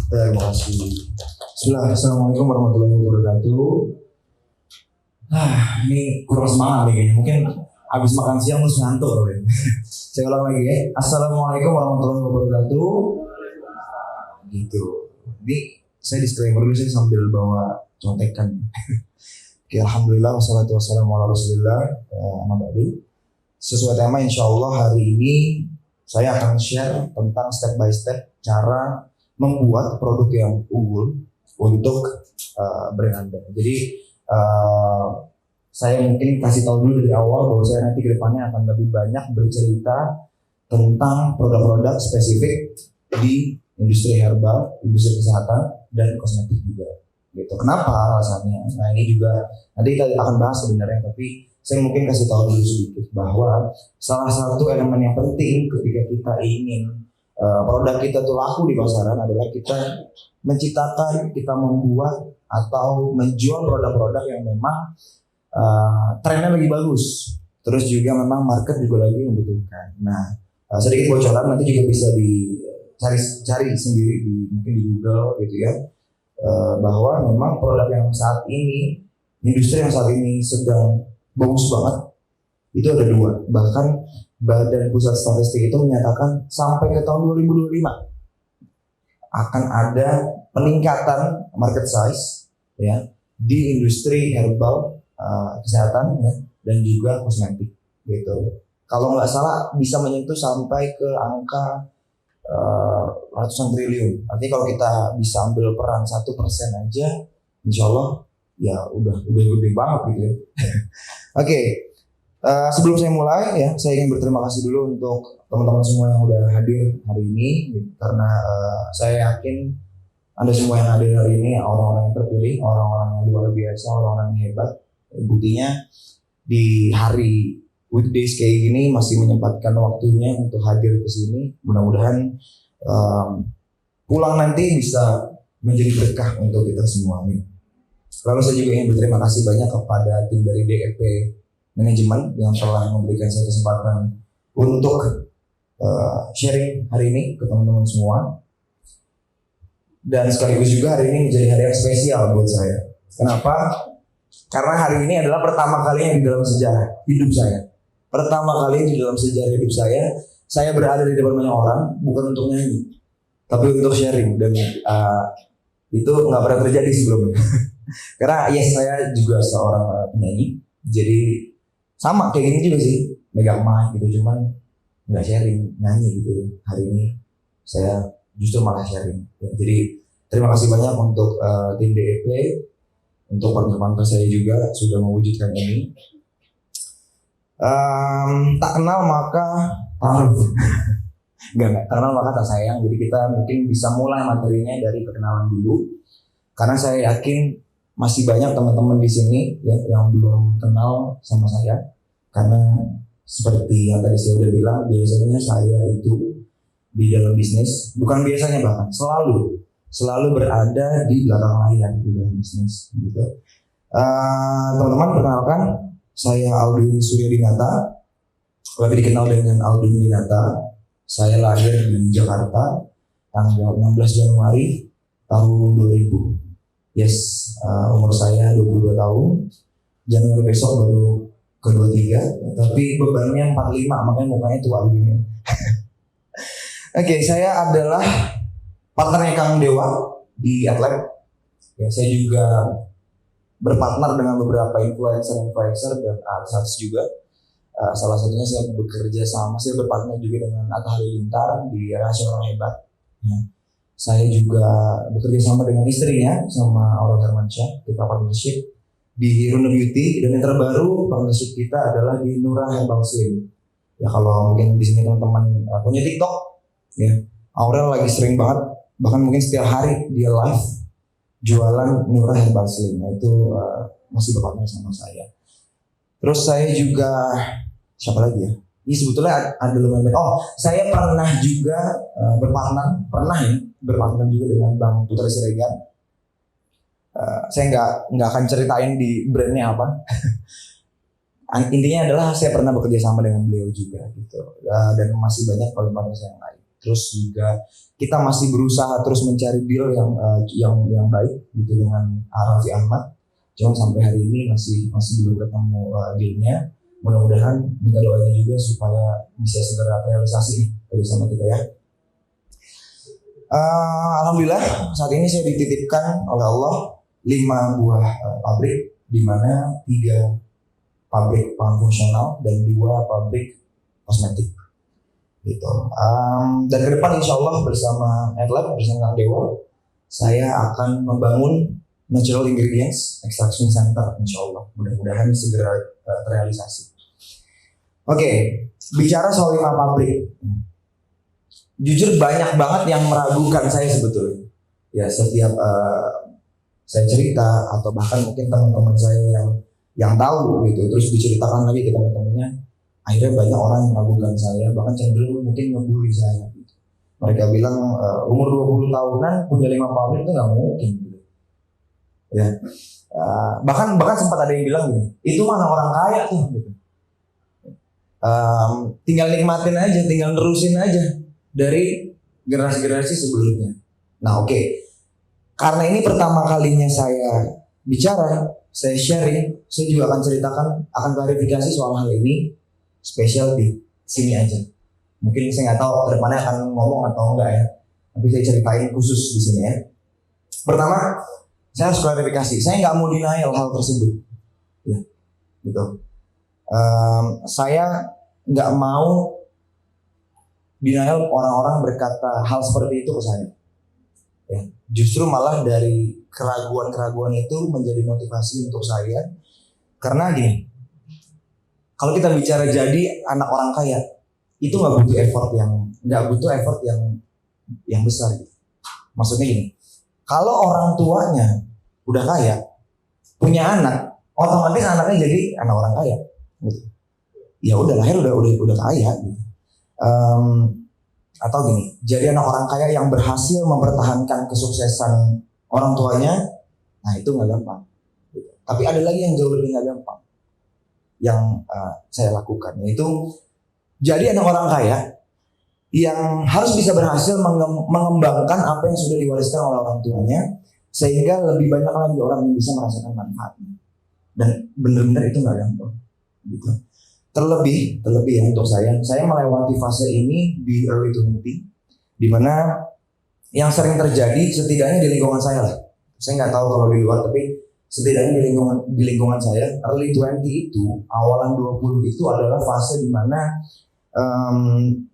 Terima kasih. Bismillah, Assalamualaikum warahmatullahi wabarakatuh. Ini kurang semangat nih kayaknya. Mungkin habis makan siang terus ngantuk loh ya. Saya ulang lagi ya. Assalamualaikum warahmatullahi wabarakatuh. Gitu. Ini saya disclaimer dulu, saya sambil bawa contekan. Oke, alhamdulillah wassalatu wassalamu ala rasulillah. Amma ba'du. Sesuai tema insyaallah hari ini saya akan share tentang step by step cara membuat produk yang unggul untuk brand Anda. Jadi saya mungkin kasih tahu dulu dari awal bahwa saya nanti kedepannya akan lebih banyak bercerita tentang produk-produk spesifik di industri herbal, industri kesehatan, dan kosmetik juga. Gitu. Kenapa alasannya? Nah ini juga nanti kita akan bahas sebenarnya, tapi saya mungkin kasih tahu dulu sedikit bahwa salah satu elemen yang penting ketika kita ingin produk kita tuh laku di pasaran adalah kita menciptakan, kita membuat atau menjual produk-produk yang memang trennya lagi bagus, terus juga memang market juga lagi membutuhkan. Nah sedikit bocoran nanti juga bisa dicari sendiri mungkin di Google gitu ya, bahwa memang produk yang saat ini, industri yang saat ini sedang bagus banget itu ada dua. Bahkan Badan Pusat Statistik itu menyatakan sampai ke tahun 2025 akan ada peningkatan market size ya di industri herbal, kesehatan ya, dan juga kosmetik gitu. Kalau nggak salah bisa menyentuh sampai ke angka ratusan triliun. Artinya kalau kita bisa ambil peran 1% aja, insya Allah ya udah gede banget gitu ya. Oke. Sebelum saya mulai ya, saya ingin berterima kasih dulu untuk teman-teman semua yang udah hadir hari ini gitu. Karena saya yakin Anda semua yang hadir hari ini orang-orang yang terpilih, orang-orang yang luar biasa, orang-orang yang hebat. Buktinya di hari weekdays kayak gini masih menyempatkan waktunya untuk hadir ke sini. Mudah-mudahan pulang nanti bisa menjadi berkah untuk kita semua. Lalu saya juga ingin berterima kasih banyak kepada tim dari DEP Manajemen yang telah memberikan saya kesempatan untuk sharing hari ini ke teman-teman semua. Dan sekaligus juga hari ini menjadi hari yang spesial buat saya. Kenapa? Karena hari ini adalah pertama kalinya di dalam sejarah hidup saya. Pertama kali di dalam sejarah hidup saya berada di depan banyak orang bukan untuk nyanyi, tapi untuk sharing. Dan itu nggak pernah terjadi sebelumnya. Karena yes, saya juga seorang penyanyi, jadi sama kayak gini juga sih, megang mic gitu, cuman nggak sharing, nyanyi gitu. Hari ini saya justru malah sharing. Ya, jadi terima kasih banyak untuk tim DEP, untuk partner-partner saya juga sudah mewujudkan ini. Tak kenal maka taruh. Enggak, tak kenal maka tak sayang. Jadi kita mungkin bisa mulai materinya dari perkenalan dulu, karena saya yakin masih banyak teman-teman di sini ya yang belum kenal sama saya. Karena seperti yang tadi saya udah bilang, biasanya saya itu di dalam bisnis, bukan biasanya bahkan selalu berada di belakang layar di dalam bisnis gitu. Teman-teman, perkenalkan, saya Aldun Suryadinata, lebih dikenal dengan Aldun Dinata. Saya lahir di Jakarta tanggal 16 Januari tahun 2000. Yes, umur saya 22 tahun. Januari besok baru ke 23, tapi bebannya 45, makanya mukanya tua begini. Oke, saya adalah partnernya Kang Dewa di Adlab. Ya, saya juga berpartner dengan beberapa influencer dan artis juga. Salah satunya saya berpartner juga dengan Atta Halilintar di Rasional Hebat. Ya. Saya juga bekerja sama dengan istrinya, sama Aurel Hermansyah. Kita partnership di Runa Beauty, dan yang terbaru partnership kita adalah di Nura Herbal Slim. Ya kalau mungkin di sini teman-teman punya TikTok, ya Aurel lagi sering banget, bahkan mungkin setiap hari dia live jualan Nura Herbal Slim. Nah itu masih berpartner sama saya. Terus saya juga siapa lagi ya? Ini sebetulnya ada lumayan. Oh, saya pernah juga berpartner juga dengan Bang Putra Siregar. Saya nggak akan ceritain di brandnya apa. Intinya adalah saya pernah bekerja sama dengan beliau juga gitu. Dan masih banyak partner saya yang lain. terus juga kita masih berusaha terus mencari deal yang baik gitu dengan Raffi Ahmad. Cuma sampai hari ini masih belum ketemu dealnya. Mudah-mudahan minta doanya juga supaya bisa segera realisasi nih dari sama kita ya. Alhamdulillah saat ini saya dititipkan oleh Allah 5 buah pabrik, di mana 3 pabrik pangan fungsional dan 2 pabrik kosmetik gitu. Dan ke depan insya Allah bersama AdLab, bersama Kang Dewa, saya akan membangun natural ingredients extraction center insya Allah. Mudah-mudahan segera terrealisasi. Oke, bicara soal 5 pabrik, jujur banyak banget yang meragukan saya sebetulnya. Ya setiap saya cerita atau bahkan mungkin teman-teman saya yang tahu gitu, terus diceritakan lagi ke teman-temannya, akhirnya banyak orang yang meragukan saya, bahkan cenderung mungkin ngebully saya. Gitu. Mereka bilang umur 20 tahunan punya 5 pabrik itu nggak mungkin. Gitu. Ya, bahkan sempat ada yang bilang gini, itu mana orang kaya tuh. Gitu. Tinggal nikmatin aja, tinggal nerusin aja dari generasi-generasi sebelumnya. Nah oke. Karena ini pertama kalinya saya bicara, saya sharing, saya juga akan ceritakan, akan klarifikasi soal hal ini spesial di sini aja. Mungkin saya nggak tahu ke depannya akan ngomong atau enggak ya, tapi saya ceritain khusus di sini ya. Pertama, saya harus klarifikasi, saya nggak mau denial hal tersebut, ya, gitu. Saya nggak mau denial orang-orang berkata hal seperti itu ke saya. Ya, justru malah dari keraguan-keraguan itu menjadi motivasi untuk saya. Karena gini, kalau kita bicara jadi anak orang kaya, itu nggak butuh effort yang besar. Gitu. Maksudnya gini, kalau orang tuanya udah kaya, punya anak, otomatis anaknya jadi anak orang kaya. Gitu. Ya udah lahir udah kaya. Gitu. Atau gini, jadi anak orang kaya yang berhasil mempertahankan kesuksesan orang tuanya, nah itu nggak gampang. Tapi ada lagi yang jauh lebih nggak gampang yang saya lakukan, yaitu jadi anak orang kaya yang harus bisa berhasil mengembangkan apa yang sudah diwariskan oleh orang tuanya, sehingga lebih banyak lagi orang yang bisa merasakan manfaatnya. Dan benar-benar itu nggak gampang. Gitu. Terlebih ya untuk saya melewati fase ini di early 20, di mana yang sering terjadi setidaknya di lingkungan saya lah. Saya nggak tahu kalau di luar, tapi setidaknya di lingkungan saya early 20 itu, awalan 20 itu adalah fase di mana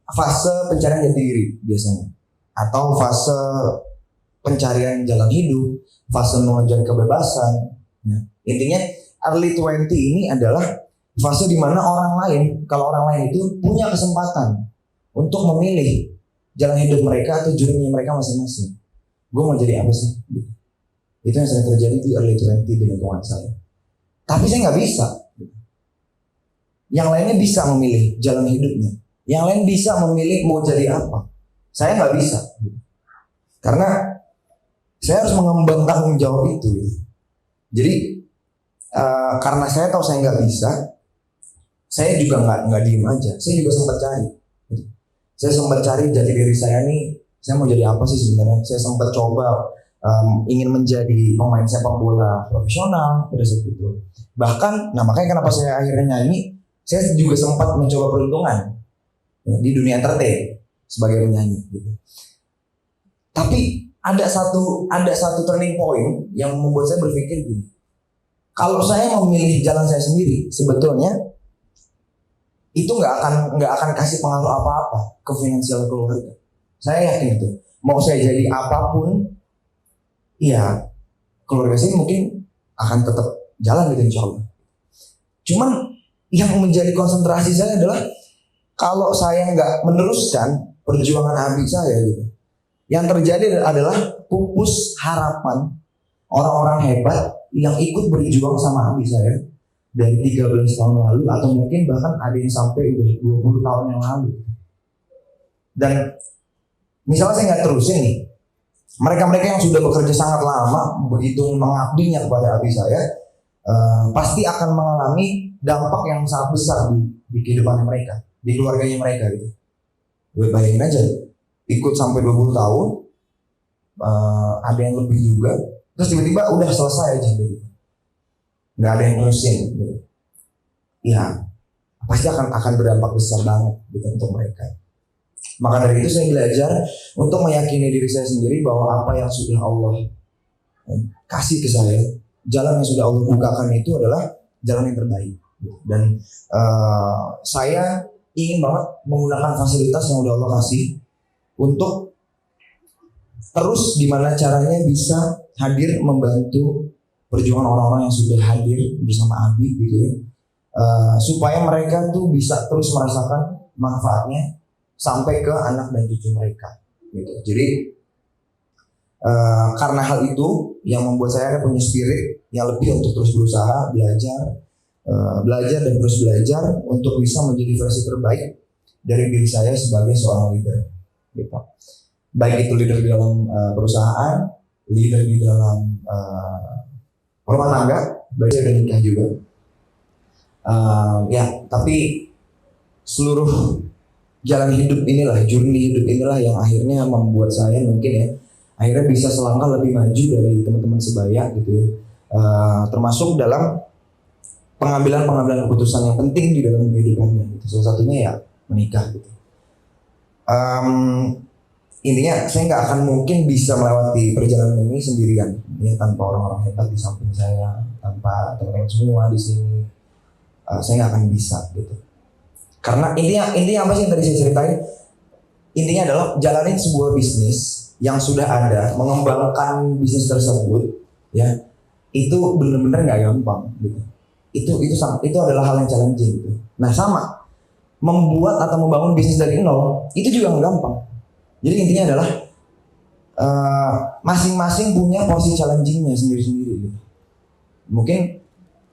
fase pencarian jati diri biasanya, atau fase pencarian jalan hidup, fase mengejar kebebasan. Nah, intinya early 20 ini adalah fase di mana kalau orang lain itu punya kesempatan untuk memilih jalan hidup mereka atau journey mereka masing-masing. Gue mau jadi apa sih? Itu yang sering terjadi di early 20 di lingkungan saya. Tapi saya nggak bisa. Yang lainnya bisa memilih jalan hidupnya. Yang lain bisa memilih mau jadi apa. Saya nggak bisa. Karena saya harus mengemban tanggung jawab itu. Jadi karena saya tahu saya nggak bisa, saya juga nggak diem aja. Saya juga sempat cari. Saya sempat cari jati diri saya nih. Saya mau jadi apa sih sebenarnya? Saya sempat coba ingin menjadi pemain sepak bola profesional pada saat itu. Bahkan, nah makanya kenapa saya akhirnya nyanyi. Saya juga sempat mencoba peruntungan ya, di dunia entertain sebagai penyanyi. Gitu. Tapi ada satu turning point yang membuat saya berpikir gini. Kalau saya memilih jalan saya sendiri, sebetulnya itu nggak akan kasih pengaruh apa-apa ke finansial keluarga. Saya yakin itu. Mau saya jadi apapun, ya keluarga saya mungkin akan tetap jalan gitu insya Allah. Cuman yang menjadi konsentrasi saya adalah kalau saya nggak meneruskan perjuangan abi saya gitu, yang terjadi adalah pupus harapan orang-orang hebat yang ikut berjuang sama abi saya dari 13 tahun lalu, atau mungkin bahkan ada yang sampai udah 20 tahun yang lalu. Dan misalnya saya nggak terusin nih, mereka-mereka yang sudah bekerja sangat lama, begitu mengabdinya kepada abi saya, pasti akan mengalami dampak yang sangat besar di kehidupan mereka, di keluarganya mereka gitu. Gue bayangin aja, ikut sampai 20 tahun, ada yang lebih juga, terus tiba-tiba udah selesai aja gitu, nggak ada yang terusin gitu. Ya pasti akan berdampak besar banget gitu untuk mereka. Maka dari itu saya belajar untuk meyakini diri saya sendiri bahwa apa yang sudah Allah kasih ke saya, jalan yang sudah Allah bukakan itu adalah jalan yang terbaik. Dan saya ingin banget menggunakan fasilitas yang udah Allah kasih untuk terus gimana caranya bisa hadir membantu perjuangan orang-orang yang sudah hadir bersama Abi gitu ya, supaya mereka tuh bisa terus merasakan manfaatnya sampai ke anak dan cucu mereka gitu. Jadi karena hal itu yang membuat saya punya spirit yang lebih untuk terus berusaha belajar dan terus belajar untuk bisa menjadi versi terbaik dari diri saya sebagai seorang leader gitu. Baik itu leader di dalam perusahaan, leader di dalam rumah tangga, baik dan nikah juga. Ya, tapi seluruh jalan hidup inilah, journey hidup inilah yang akhirnya membuat saya mungkin ya akhirnya bisa selangkah lebih maju dari teman-teman sebaya gitu ya. Termasuk dalam pengambilan keputusan yang penting di dalam kehidupannya gitu. Salah satunya ya menikah gitu. Intinya saya nggak akan mungkin bisa melewati perjalanan ini sendirian ya, tanpa orang-orang hebat di samping saya, tanpa teman-teman semua di sini. Saya nggak akan bisa gitu. Karena intinya apa sih yang tadi saya ceritain? Intinya adalah jalanin sebuah bisnis yang sudah ada, mengembangkan bisnis tersebut ya, itu benar-benar nggak gampang gitu. Itu adalah hal yang challenging gitu. Nah sama membuat atau membangun bisnis dari nol itu juga nggak gampang. Jadi intinya adalah masing-masing punya porsi challengingnya sendiri-sendiri gitu. Mungkin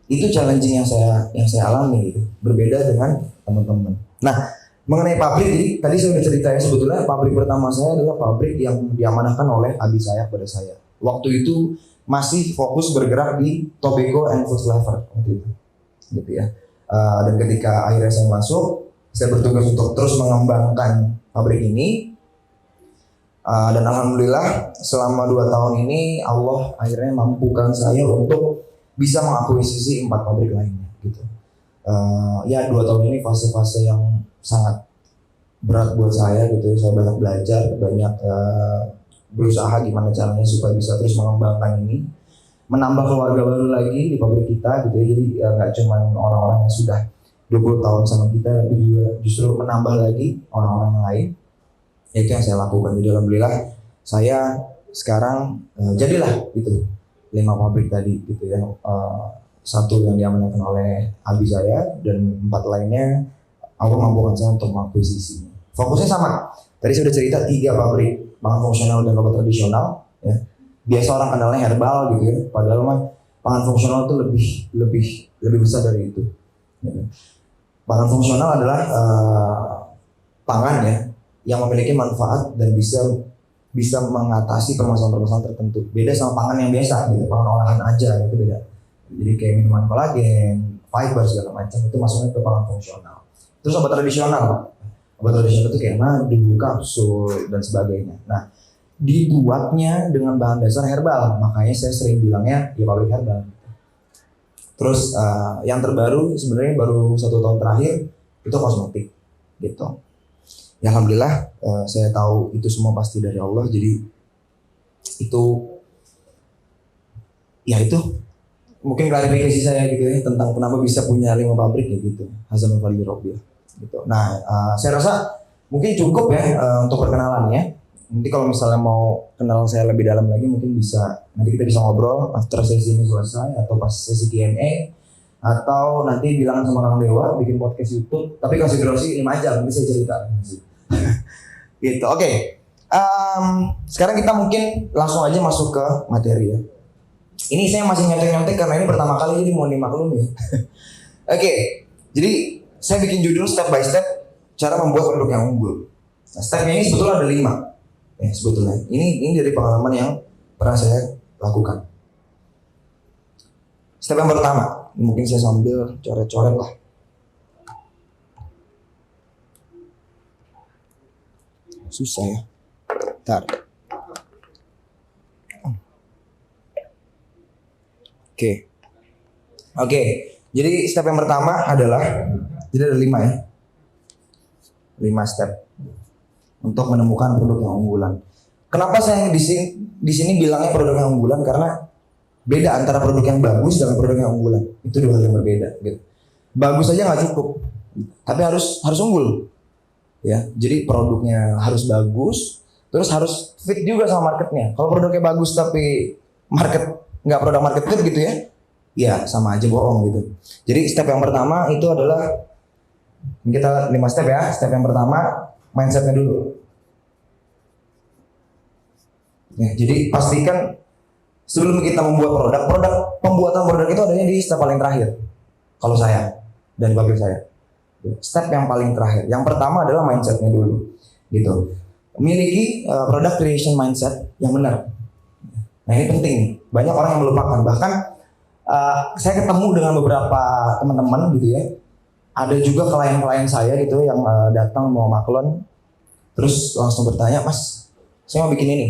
itu challenging yang saya alami gitu, berbeda dengan teman-teman. Nah, mengenai pabrik, jadi tadi saya sudah cerita ya, sebetulnya pabrik pertama saya adalah pabrik yang diamanahkan oleh abi saya kepada saya. Waktu itu masih fokus bergerak di tobacco and food flavor gitu ya. Dan ketika akhirnya saya masuk, saya bertugas untuk terus mengembangkan pabrik ini. Dan alhamdulillah selama 2 tahun ini Allah akhirnya mampukan saya untuk bisa mengakuisisi 4 pabrik lainnya gitu. Ya 2 tahun ini fase-fase yang sangat berat buat saya gitu. Saya banyak belajar, banyak berusaha gimana caranya supaya bisa terus mengembangkan ini, menambah keluarga baru lagi di pabrik kita gitu ya. Jadi nggak cuma orang-orang yang sudah 20 tahun sama kita, tapi juga justru menambah lagi orang-orang yang lain. Itu yang saya lakukan. Jadi alhamdulillah saya sekarang jadilah itu 5 pabrik tadi gitu ya. 1 yang diamanahkan oleh abi saya dan 4 lainnya Allah mampukan saya untuk mengakuisisinya. Fokusnya sama. Tadi sudah cerita 3 pabrik pangan fungsional dan obat tradisional ya. Biasa orang kenalnya herbal gitu ya. Padahal mah pangan fungsional itu lebih besar dari itu. Ya. Pangan fungsional adalah pangan ya yang memiliki manfaat dan bisa mengatasi permasalahan-permasalahan tertentu. Beda sama pangan yang biasa gitu, pangan olahan aja itu beda. Jadi kayak minuman kolagen, fiber segala macam itu masuknya ke pangan fungsional. Terus obat tradisional itu kayak madu, kapsul dan sebagainya. Nah, dibuatnya dengan bahan dasar herbal, makanya saya sering bilangnya ya pabrik herbal. Terus yang terbaru sebenarnya baru 1 tahun terakhir itu kosmetik gitu. Ya alhamdulillah saya tahu itu semua pasti dari Allah. Jadi itu mungkin klarifikasi saya gitu ya tentang kenapa bisa punya 5 pabrik ya gitu. Hazamul Fadli Robiah gitu. Nah saya rasa mungkin cukup ya untuk perkenalannya. Nanti kalau misalnya mau kenal saya lebih dalam lagi mungkin nanti kita bisa ngobrol after sesi ini selesai atau pas sesi Q&A, atau nanti bilang sama Kang Dewa bikin podcast YouTube tapi kasih durasi 5 jam nanti saya cerita gitu. Oke. Sekarang kita mungkin langsung aja masuk ke materi ya. Ini saya masih nyontek-nyontek karena ini pertama kali, jadi mohon dimaklumi ya. Oke. Jadi saya bikin judul step by step cara membuat produk yang unggul. Nah, stepnya ini sebetulnya ada 5 ya, sebetulnya. Ini dari pengalaman yang pernah saya lakukan. Step yang pertama, mungkin saya sambil coret-coret lah. Susah ya. Bentar. Oke. Jadi step yang pertama adalah, jadi ada 5 ya. 5 step untuk menemukan produk yang unggulan. Kenapa saya di sini bilangnya produk yang unggulan? Karena beda antara produk yang bagus dengan produk yang unggulan. Itu dua hal yang berbeda. Gitu. Bagus aja nggak cukup, tapi harus unggul. Ya, jadi produknya harus bagus, terus harus fit juga sama marketnya. Kalau produknya bagus tapi nggak produk market fit gitu ya, ya sama aja bohong gitu. Jadi step yang pertama itu adalah, kita 5 step ya. Step yang pertama mindsetnya dulu. Ya, jadi pastikan sebelum kita membuat pembuatan produk itu adanya di step paling terakhir. Kalau saya dan pabrik saya, step yang paling terakhir. Yang pertama adalah mindsetnya dulu, gitu. Miliki product creation mindset yang benar. Nah ini penting nih. Banyak orang yang melupakan. Bahkan saya ketemu dengan beberapa teman-teman gitu ya. Ada juga klien-klien saya gitu yang datang mau maklon, terus langsung bertanya, Mas, saya mau bikin ini.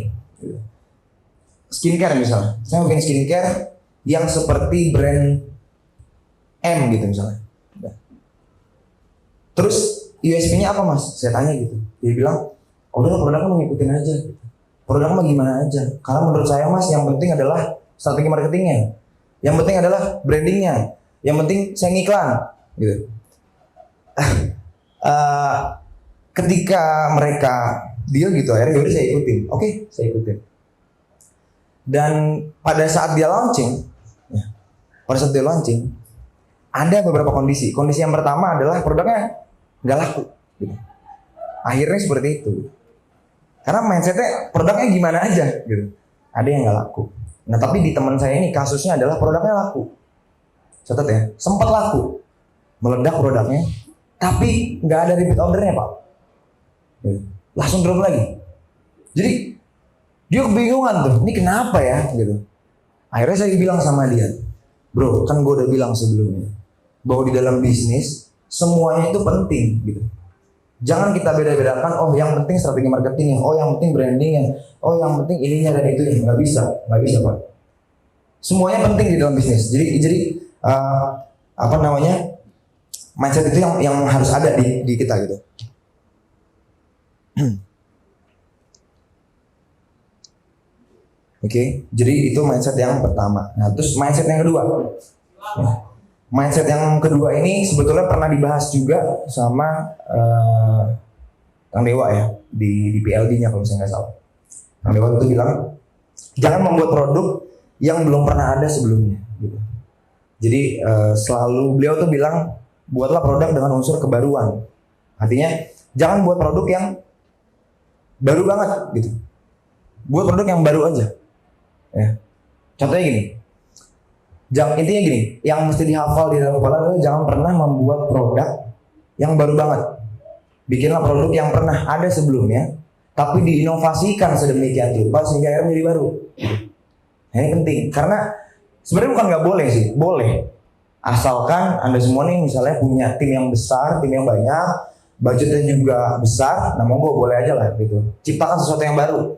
Skincare misalnya, saya mau bikin skincare yang seperti brand M gitu misalnya. Terus USP-nya apa Mas? Saya tanya gitu. Dia bilang, udah produknya mau ngikutin aja. Produknya mah gimana aja. Karena menurut saya Mas, yang penting adalah strategi marketingnya. Yang penting adalah brandingnya. Yang penting saya ngiklan. Gitu. Ketika mereka deal gitu, akhirnya yaudah saya ikutin. Oke, saya ikutin. Dan pada saat dia launching, ada beberapa kondisi. Kondisi yang pertama adalah produknya nggak laku. Gitu. Akhirnya seperti itu. Karena mindsetnya produknya gimana aja. Gitu. Ada yang nggak laku. Nah tapi di teman saya ini kasusnya adalah produknya laku. Catat ya, sempat laku, meledak produknya, tapi nggak ada repeat ordernya Pak. Gitu. Langsung drop lagi. Jadi dia kebingungan tuh, ini kenapa ya gitu. Akhirnya saya bilang sama dia, bro, kan gue udah bilang sebelumnya bahwa di dalam bisnis semuanya itu penting gitu. Jangan kita beda-bedakan, oh yang penting strategi marketingnya, oh yang penting brandingnya, oh yang penting ininya dan itu. Nggak bisa Pak. Semuanya penting di dalam bisnis. Jadi mindset itu yang harus ada di kita gitu. Oke, jadi itu mindset yang pertama. Nah, terus mindset yang kedua. Mindset yang kedua ini sebetulnya pernah dibahas juga sama Kang Dewa ya di PLD-nya kalau saya nggak salah. Kang Dewa itu bilang jangan membuat produk yang belum pernah ada sebelumnya. Gitu. Jadi selalu beliau tuh bilang buatlah produk dengan unsur kebaruan. Artinya jangan buat produk yang baru banget gitu. Buat produk yang baru aja. Ya. Contohnya gini. Intinya gini, yang mesti dihafal di dalam kepala adalah jangan pernah membuat produk yang baru banget. Bikinlah produk yang pernah ada sebelumnya, tapi diinovasikan sedemikian rupa sehingga akhirnya menjadi baru. Nah, ini penting karena sebenarnya bukan nggak boleh sih, boleh. Asalkan Anda semua nih misalnya punya tim yang besar, tim yang banyak, budgetnya juga besar, nah monggo boleh aja lah gitu. Ciptakan sesuatu yang baru.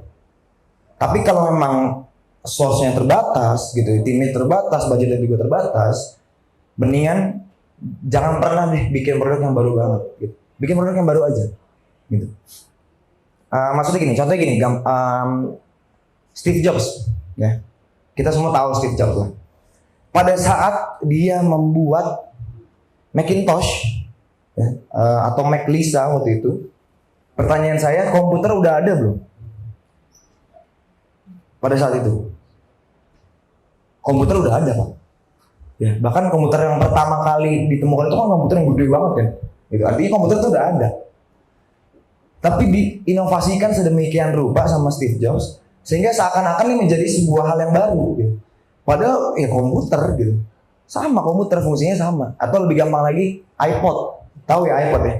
Tapi kalau memang source-nya terbatas gitu, timnya terbatas, budgetnya juga terbatas, mendingan jangan pernah deh bikin produk yang baru banget gitu. Bikin produk yang baru aja gitu. Maksudnya gini, contohnya gini, Steve Jobs ya. Kita semua tahu Steve Jobs lah. Pada saat dia membuat Macintosh ya, atau Mac Lisa waktu itu, pertanyaan saya, komputer udah ada belum? Pada saat itu komputer udah ada Pak. Ya, bahkan komputer yang pertama kali ditemukan itu kan komputer yang gede banget kan. Gitu. Artinya komputer itu udah ada. Tapi diinovasikan sedemikian rupa sama Steve Jobs sehingga seakan-akan ini menjadi sebuah hal yang baru gitu. Padahal ya komputer gitu. Sama komputer fungsinya sama. Atau lebih gampang lagi iPod. Tahu ya iPod ya?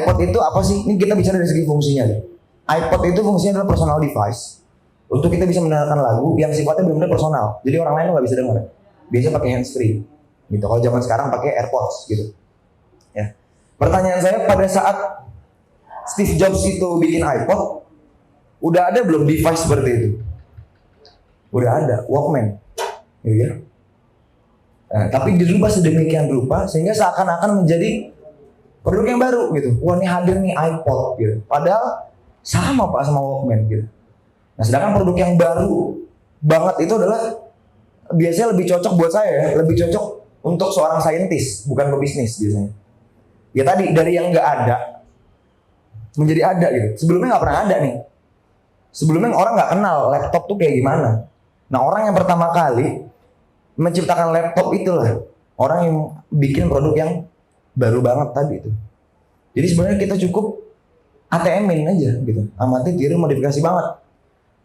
iPod itu apa sih? Ini kita bicara dari segi fungsinya deh. iPod itu fungsinya adalah personal device. Untuk kita bisa mendengarkan lagu yang sifatnya benar-benar personal. Jadi orang lain nggak bisa dengar. Biasanya pakai handsfree. Gitu. Kalau zaman sekarang pakai AirPods gitu. Ya. Pertanyaan saya pada saat Steve Jobs itu bikin iPod, Udah ada belum device seperti itu? Udah ada, Walkman, gitu ya. Nah, tapi dirubah sedemikian rupa sehingga seakan-akan menjadi produk yang baru gitu. Wah, ini hadir nih iPod gitu. Padahal sama Pak sama Walkman gitu. Nah, sedangkan produk yang baru banget itu adalah biasanya lebih cocok buat saya ya, lebih cocok untuk seorang saintis, bukan pebisnis biasanya. Ya tadi dari yang nggak ada menjadi ada gitu. Sebelumnya nggak pernah ada nih. Sebelumnya orang nggak kenal laptop tuh kayak gimana. Nah, orang yang pertama kali menciptakan laptop itulah orang yang bikin produk yang baru banget tadi itu. Jadi sebenarnya kita cukup ATM-in aja gitu. Amati tiru modifikasi banget.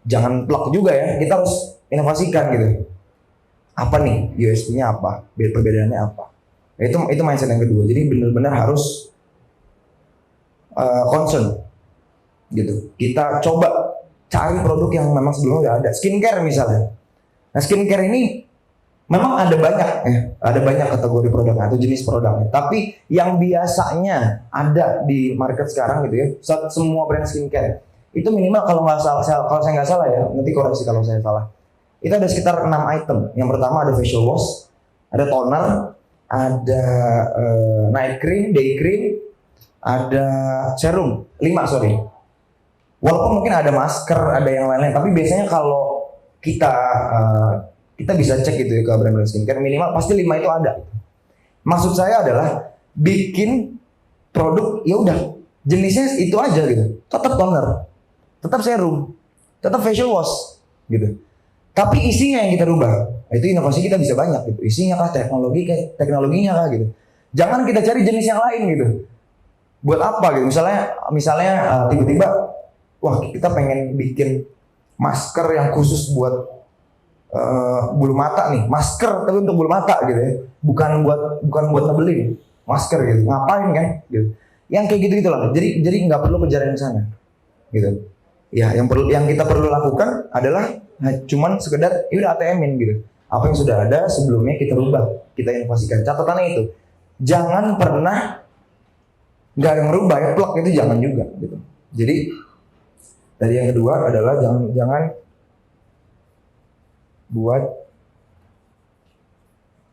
Jangan plug juga ya. Kita harus inovasikan gitu. Apa nih USP-nya apa? Perbedaannya apa? Itu mindset yang kedua. Jadi benar-benar harus concern gitu. Kita coba cari produk yang memang sebelumnya udah ada. Skincare misalnya. Nah, skincare ini memang ada banyak ada banyak kategori produknya atau jenis produknya. Tapi yang biasanya ada di market sekarang gitu ya, semua brand skincare itu minimal kalau saya nggak salah ya, nanti koreksi kalau saya salah. Itu ada sekitar 6 item. Yang pertama ada facial wash, ada toner, ada night cream, day cream, ada serum, 5 sorry. Walaupun mungkin ada masker, ada yang lain-lain, tapi biasanya kalau kita bisa cek gitu ya ke brand-brand skincare, minimal pasti 5 itu ada. Maksud saya adalah bikin produk ya udah jenisnya itu aja gitu. Tetap toner, tetap serum, tetap facial wash gitu. Tapi isinya yang kita rubah. Itu inovasi kita bisa banyak gitu. Isinya kah, teknologinya kah gitu. Jangan kita cari jenis yang lain gitu. Buat apa gitu? Misalnya tiba-tiba wah, kita pengen bikin masker yang khusus buat bulu mata nih, masker tapi untuk bulu mata gitu ya, bukan buat nebelin masker gitu, ngapain kan gitu, yang kayak gitu gitulah. Jadi nggak perlu kejar yang sana gitu ya. Yang kita perlu lakukan adalah cuman sekedar udah ATM-in gitu, apa yang sudah ada sebelumnya kita rubah, kita inovasikan. Catatannya itu jangan pernah nggak ada merubah ya, plug itu jangan juga gitu. Jadi tadi yang kedua adalah jangan buat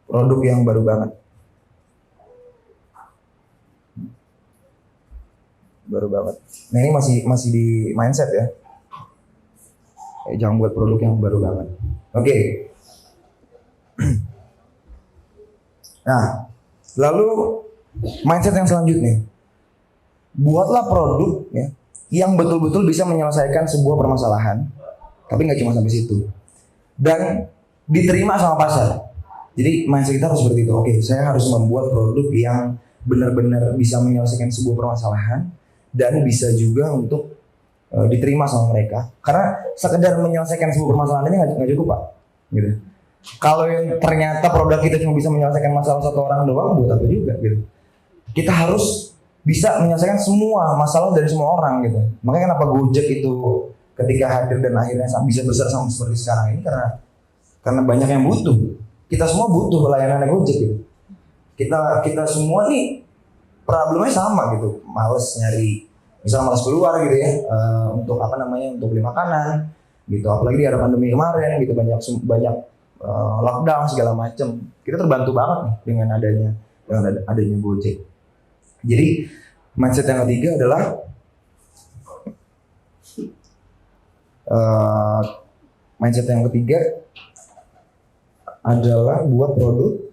produk yang baru banget. Nah, ini masih di mindset ya. Jangan buat produk yang baru banget. Oke. Nah, lalu mindset yang selanjutnya. Buatlah produk ya yang betul-betul bisa menyelesaikan sebuah permasalahan, tapi nggak cuma sampai situ. Dan diterima sama pasar. Jadi mindset kita harus seperti itu. Oke, saya harus membuat produk yang benar-benar bisa menyelesaikan sebuah permasalahan dan bisa juga untuk diterima sama mereka. Karena sekedar menyelesaikan sebuah permasalahan ini nggak cukup Pak. Gitu. Kalau yang ternyata produk kita cuma bisa menyelesaikan masalah satu orang doang, buat apa juga gitu. Kita harus bisa menyelesaikan semua masalah dari semua orang gitu. Makanya kenapa Gojek itu ketika hadir dan akhirnya bisa besar sama seperti sekarang ini karena banyak yang butuh. Kita semua butuh layanan Gojek gitu. Kita semua nih problemnya sama gitu. Males nyari, misalnya males keluar gitu ya, untuk untuk beli makanan gitu. Apalagi di era pandemi kemarin gitu, banyak lockdown segala macam. Kita terbantu banget nih dengan adanya Gojek. Jadi mindset yang ketiga adalah buat produk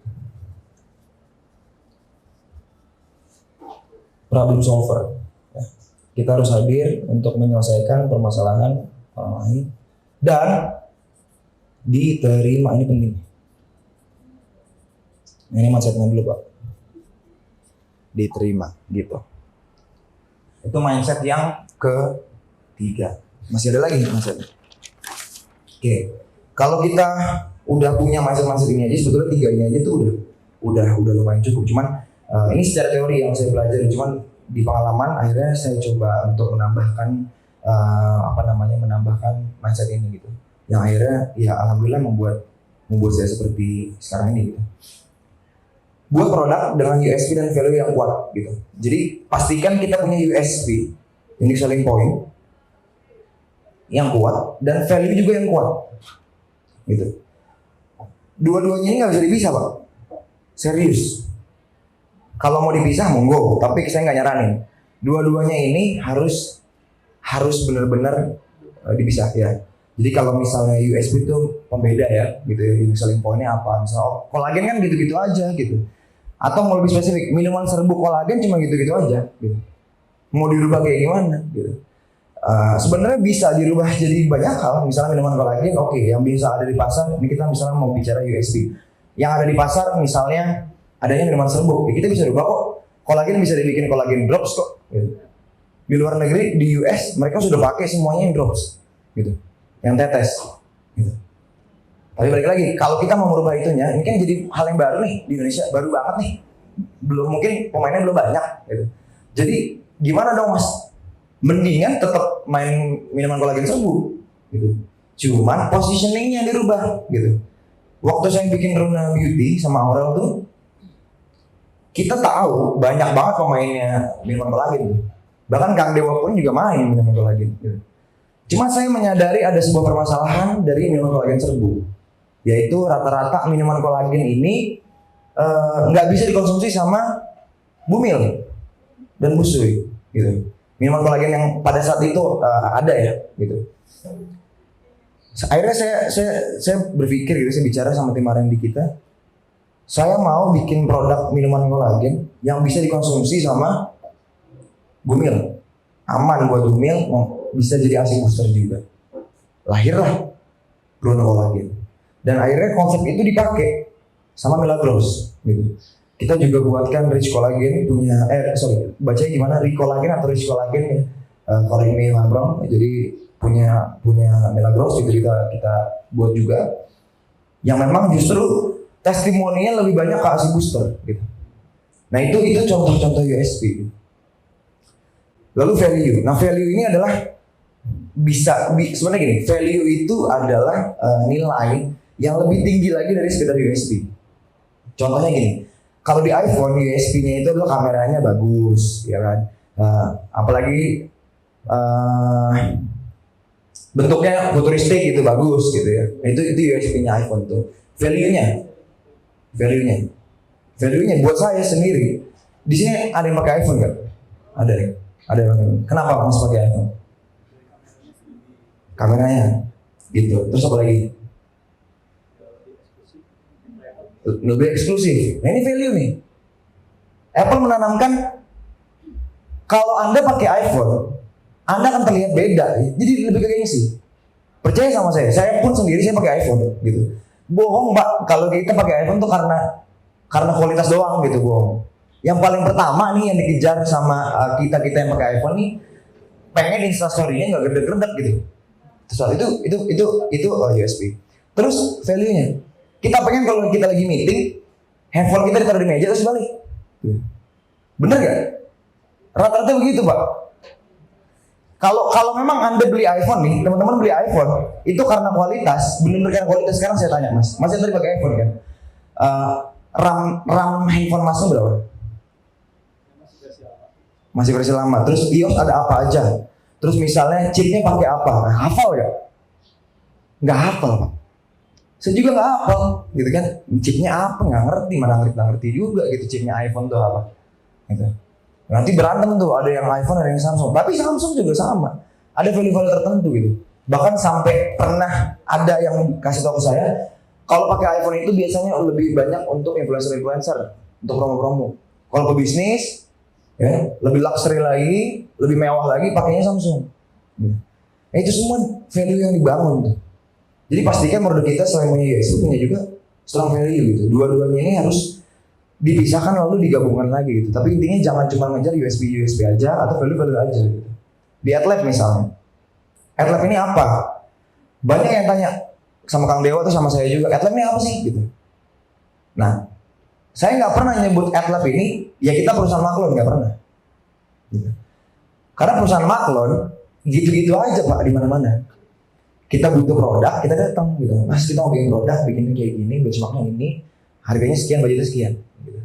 problem solver. Ya. Kita harus hadir untuk menyelesaikan permasalahan orang lain dan diterima. Ini penting. Ini mindsetnya dulu Pak. Diterima gitu. Itu mindset yang ketiga. Masih ada lagi mindset. Oke. Kalau kita udah punya mindset ini aja, sebetulnya 3 ini aja tuh udah lumayan cukup. Cuman ini secara teori yang saya pelajari, cuman di pengalaman akhirnya saya coba untuk menambahkan mindset ini gitu. Yang akhirnya ya alhamdulillah membuat saya seperti sekarang ini gitu. Buat produk dengan USP dan value yang kuat gitu. Jadi pastikan kita punya USP, unique selling point, yang kuat dan value juga yang kuat. Gitu. Dua-duanya ini nggak bisa dipisah, Pak. Serius. Kalau mau dipisah monggo, tapi saya nggak nyaranin. Dua-duanya ini harus benar-benar dipisah ya. Jadi kalau misalnya USP itu pembeda ya, gitu ya, unique selling point-nya apa? Misalnya kolagen kan gitu-gitu aja gitu. Atau mau lebih spesifik, minuman serbuk kolagen cuma gitu-gitu aja gitu. Mau dirubah kayak gimana gitu. Sebenarnya bisa dirubah jadi banyak hal. Misalnya minuman kolagen, oke, yang bisa ada di pasar. Ini kita misalnya mau bicara USP. Yang ada di pasar misalnya adanya minuman serbuk, ya kita bisa rubah kok. Kolagen bisa dibikin kolagen drops kok. Gitu. Di luar negeri, di US mereka sudah pakai semuanya yang drops, gitu, yang tetes. Gitu. Tapi balik lagi, kalau kita mau merubah itunya, ini kan jadi hal yang baru nih di Indonesia, baru banget nih. Belum mungkin pemainnya belum banyak. Gitu. Jadi gimana dong mas? Mendingan tetap main minuman kolagen serbuk, gitu. Cuman positioningnya dirubah, gitu. Waktu saya bikin Runa Beauty sama Aurel tuh, kita tahu banyak banget pemainnya minuman kolagen tuh. Bahkan Kang Dewa pun juga main minuman kolagen. Gitu. Cuma saya menyadari ada sebuah permasalahan dari minuman kolagen serbuk, yaitu rata-rata minuman kolagen ini nggak bisa dikonsumsi sama bumil dan busui. Gitu. Minuman kolagen yang pada saat itu ada ya, gitu. Akhirnya saya berpikir gitu, saya bicara sama tim R&D kita, saya mau bikin produk minuman kolagen yang bisa dikonsumsi sama bumil, aman buat bumil, bisa jadi ASI booster juga. Lahirlah Runa Kolagen. Dan akhirnya konsep itu dipakai sama Milagros, gitu. Kita juga buatkan Rich Collagen punya, bacanya gimana, Rich Collagen atau Rich Collagen ya, Collagen Milagros. Jadi punya Milagros itu kita buat juga, yang memang justru testimoninya lebih banyak ke ASI booster, gitu. Nah itu contoh-contoh USP. Lalu value. Nah value ini adalah sebenarnya gini, value itu adalah nilai yang lebih tinggi lagi dari sekedar USP. Contohnya gini, kalau di iPhone USP-nya itu adalah kameranya bagus, ya kan? Apalagi bentuknya futuristik gitu, bagus gitu ya. Itu USP-nya iPhone tuh. Value-nya buat saya sendiri. Di sini ada yang pakai iPhone kan? Ada ya. Ada yang pakai. Kenapa Mas pakai iPhone? Kameranya gitu. Terus apa lagi? Lebih eksklusif. Nah ini value nih. Apple menanamkan kalau Anda pakai iPhone, Anda akan terlihat beda. Jadi lebih ke gengsi. Percaya sama saya pun sendiri saya pakai iPhone gitu. Bohong Mbak, kalau kita pakai iPhone tuh karena kualitas doang gitu, bohong. Yang paling pertama nih yang dikejar sama kita yang pakai iPhone nih, pengen instastory-nya nggak gede-gede gitu. Terus itu USP. Terus value-nya, kita pengen kalau kita lagi meeting, handphone kita ditaruh di meja terus balik. Bener gak? Rata-rata begitu Pak. Kalau memang Anda beli iPhone nih, teman-teman beli iPhone itu karena kualitas, bener-bener karena kualitas. Sekarang saya tanya Mas yang tadi pakai iPhone kan, RAM handphone Masnya berapa? Masih versi lama. Terus iOS ada apa aja? Terus misalnya chipnya pakai apa? Hafal ya? Nggak hafal Pak. Saya juga nggak hafal, gitu kan? Chipnya apa? Nggak ngerti, mana ngerti juga gitu chipnya iPhone tuh apa? Gitu. Nanti berantem tuh, ada yang iPhone, ada yang Samsung. Tapi Samsung juga sama. Ada value-value tertentu gitu. Bahkan sampai pernah ada yang kasih tahu ke saya, kalau pakai iPhone itu biasanya lebih banyak untuk influencer, untuk promo-promo. Kalau pebisnis, ya lebih luxury lagi, lebih mewah lagi, pakainya Samsung. Nah, itu semua value yang dibangun tuh. Jadi pastikan produk kita selain punya USP punya juga strong value gitu. Dua-duanya ini harus dipisahkan lalu digabungkan lagi gitu. Tapi intinya jangan cuma ngejar USP aja atau value aja gitu. Di AdLab misalnya, AdLab ini apa? Banyak yang tanya sama Kang Dewa tuh sama saya juga, AdLab ini apa sih gitu. Nah, saya nggak pernah nyebut AdLab ini, ya kita perusahaan maklon, nggak pernah. Gitu. Karena perusahaan maklon gitu-gitu aja Pak di mana-mana. Kita butuh produk, kita datang gitu. Mas kita mau bikin produk, bikin kayak gini, benchmarknya ini, harganya sekian, budgetnya sekian. Gitu.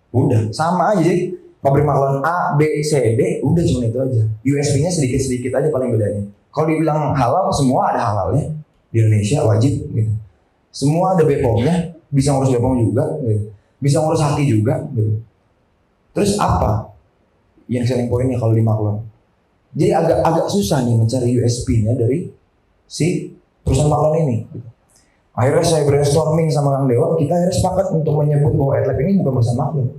Udah, sama aja jadi pabrik maklon A, B, C, D, udah cuma itu aja. USP-nya sedikit-sedikit aja paling bedanya. Kalau dibilang halal, semua ada halalnya di Indonesia, wajib gitu. Semua ada BPOM-nya, bisa ngurus BPOM juga, gitu. Bisa ngurus haki juga, gitu. Terus apa yang selling point-nya kalau di Maklon? Jadi agak susah nih mencari USP-nya dari si perusahaan Maklon ini. Gitu. Akhirnya saya brainstorming sama Kang Dewa, kita akhirnya sepakat untuk menyebut bahwa AdLab ini bukan perusahaan Maklon.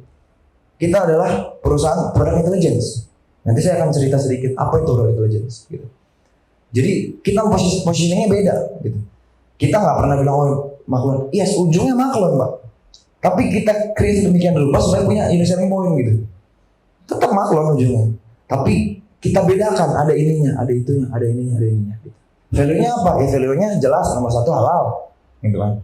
Kita adalah perusahaan product intelligence. Nanti saya akan cerita sedikit apa itu product intelligence. Gitu. Jadi kita posisinya beda. Gitu. Kita nggak pernah bilang oh Maklon, yes ujungnya Maklon Pak. Tapi kita create demikian rupa supaya punya unique selling point gitu. Tetap Maklon ujungnya. Tapi kita bedakan ada ininya, ada itunya, ada ininya, ada ininya. Gitu. Value-nya apa? Ya value-nya jelas nomor 1 halal, gitu kan.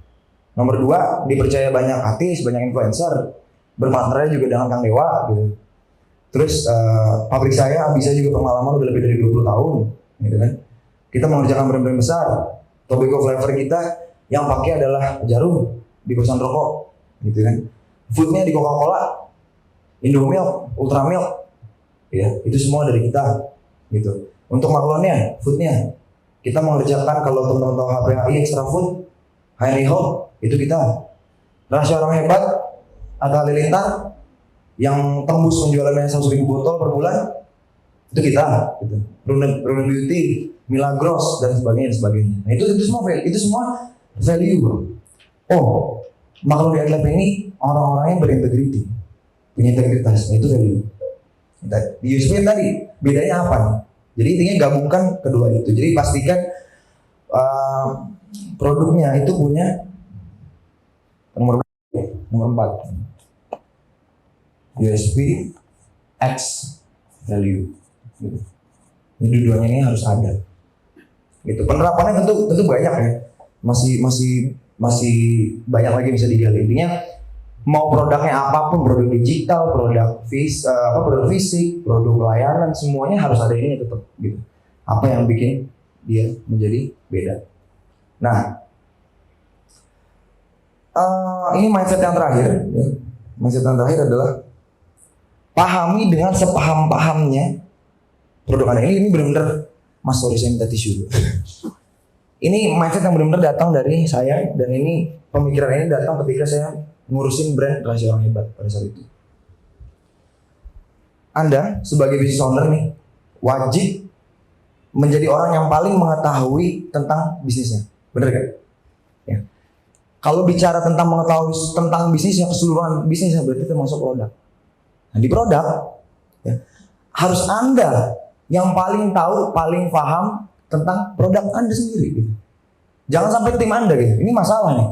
Nomor 2 dipercaya banyak artis, banyak influencer, berpartner juga dengan Kang Dewa gitu. Terus pabrik saya bisa juga pengalaman udah lebih dari 20 tahun, gitu kan. Kita mengerjakan brand-brand besar. Tobacco flavor kita yang pakai adalah jarum di perusahaan rokok, gitu kan. Foodnya di Coca-Cola, Indomilk, Ultramilk, ya itu semua dari kita, gitu. Untuk Maklonnya, foodnya kita mengerjakan kalau teman-teman tahu HPHI Extra Food, Henry Hop, itu kita. Rahasia Orang Hebat, Atta Halilintar yang tembus penjualannya 100.000 botol per bulan, itu kita, gitu. Rune Beauty, Milagros dan sebagainya. Nah itu semua value bro. Oh, Maklon di AdLab ini orang-orangnya berintegriti, punya integritas. Nah itu value. Di USP tadi bedanya apa nih? Jadi intinya gabungkan kedua itu. Jadi pastikan produknya itu punya nomor 4 USP X value. Gitu. Jadi dua-duanya ini harus ada. Gitu. Penerapannya tentu banyak ya. Masih banyak lagi bisa digali. Intinya mau produknya apapun, produk digital, produk fisik, produk pelayanan, semuanya harus ada ini tetap gitu. Apa yang bikin dia menjadi beda. Nah, ini mindset yang terakhir. Ya. Mindset yang terakhir adalah pahami dengan sepaham-pahamnya produk Anda. Ini benar-benar Mas, sorry saya minta tisu dulu. Ini mindset yang benar-benar datang dari saya, dan ini pemikiran ini datang ketika saya ngurusin brand Rahasia Orang Hebat pada saat itu. Anda sebagai business owner nih wajib menjadi orang yang paling mengetahui tentang bisnisnya, benar kan? Ya. Kalau bicara tentang mengetahui tentang bisnisnya, keseluruhan bisnisnya, berarti termasuk produk. Nah di produk ya, harus Anda yang paling tahu, paling paham tentang produk Anda sendiri gitu. Jangan sampai tim Anda gitu. Ini masalah nih.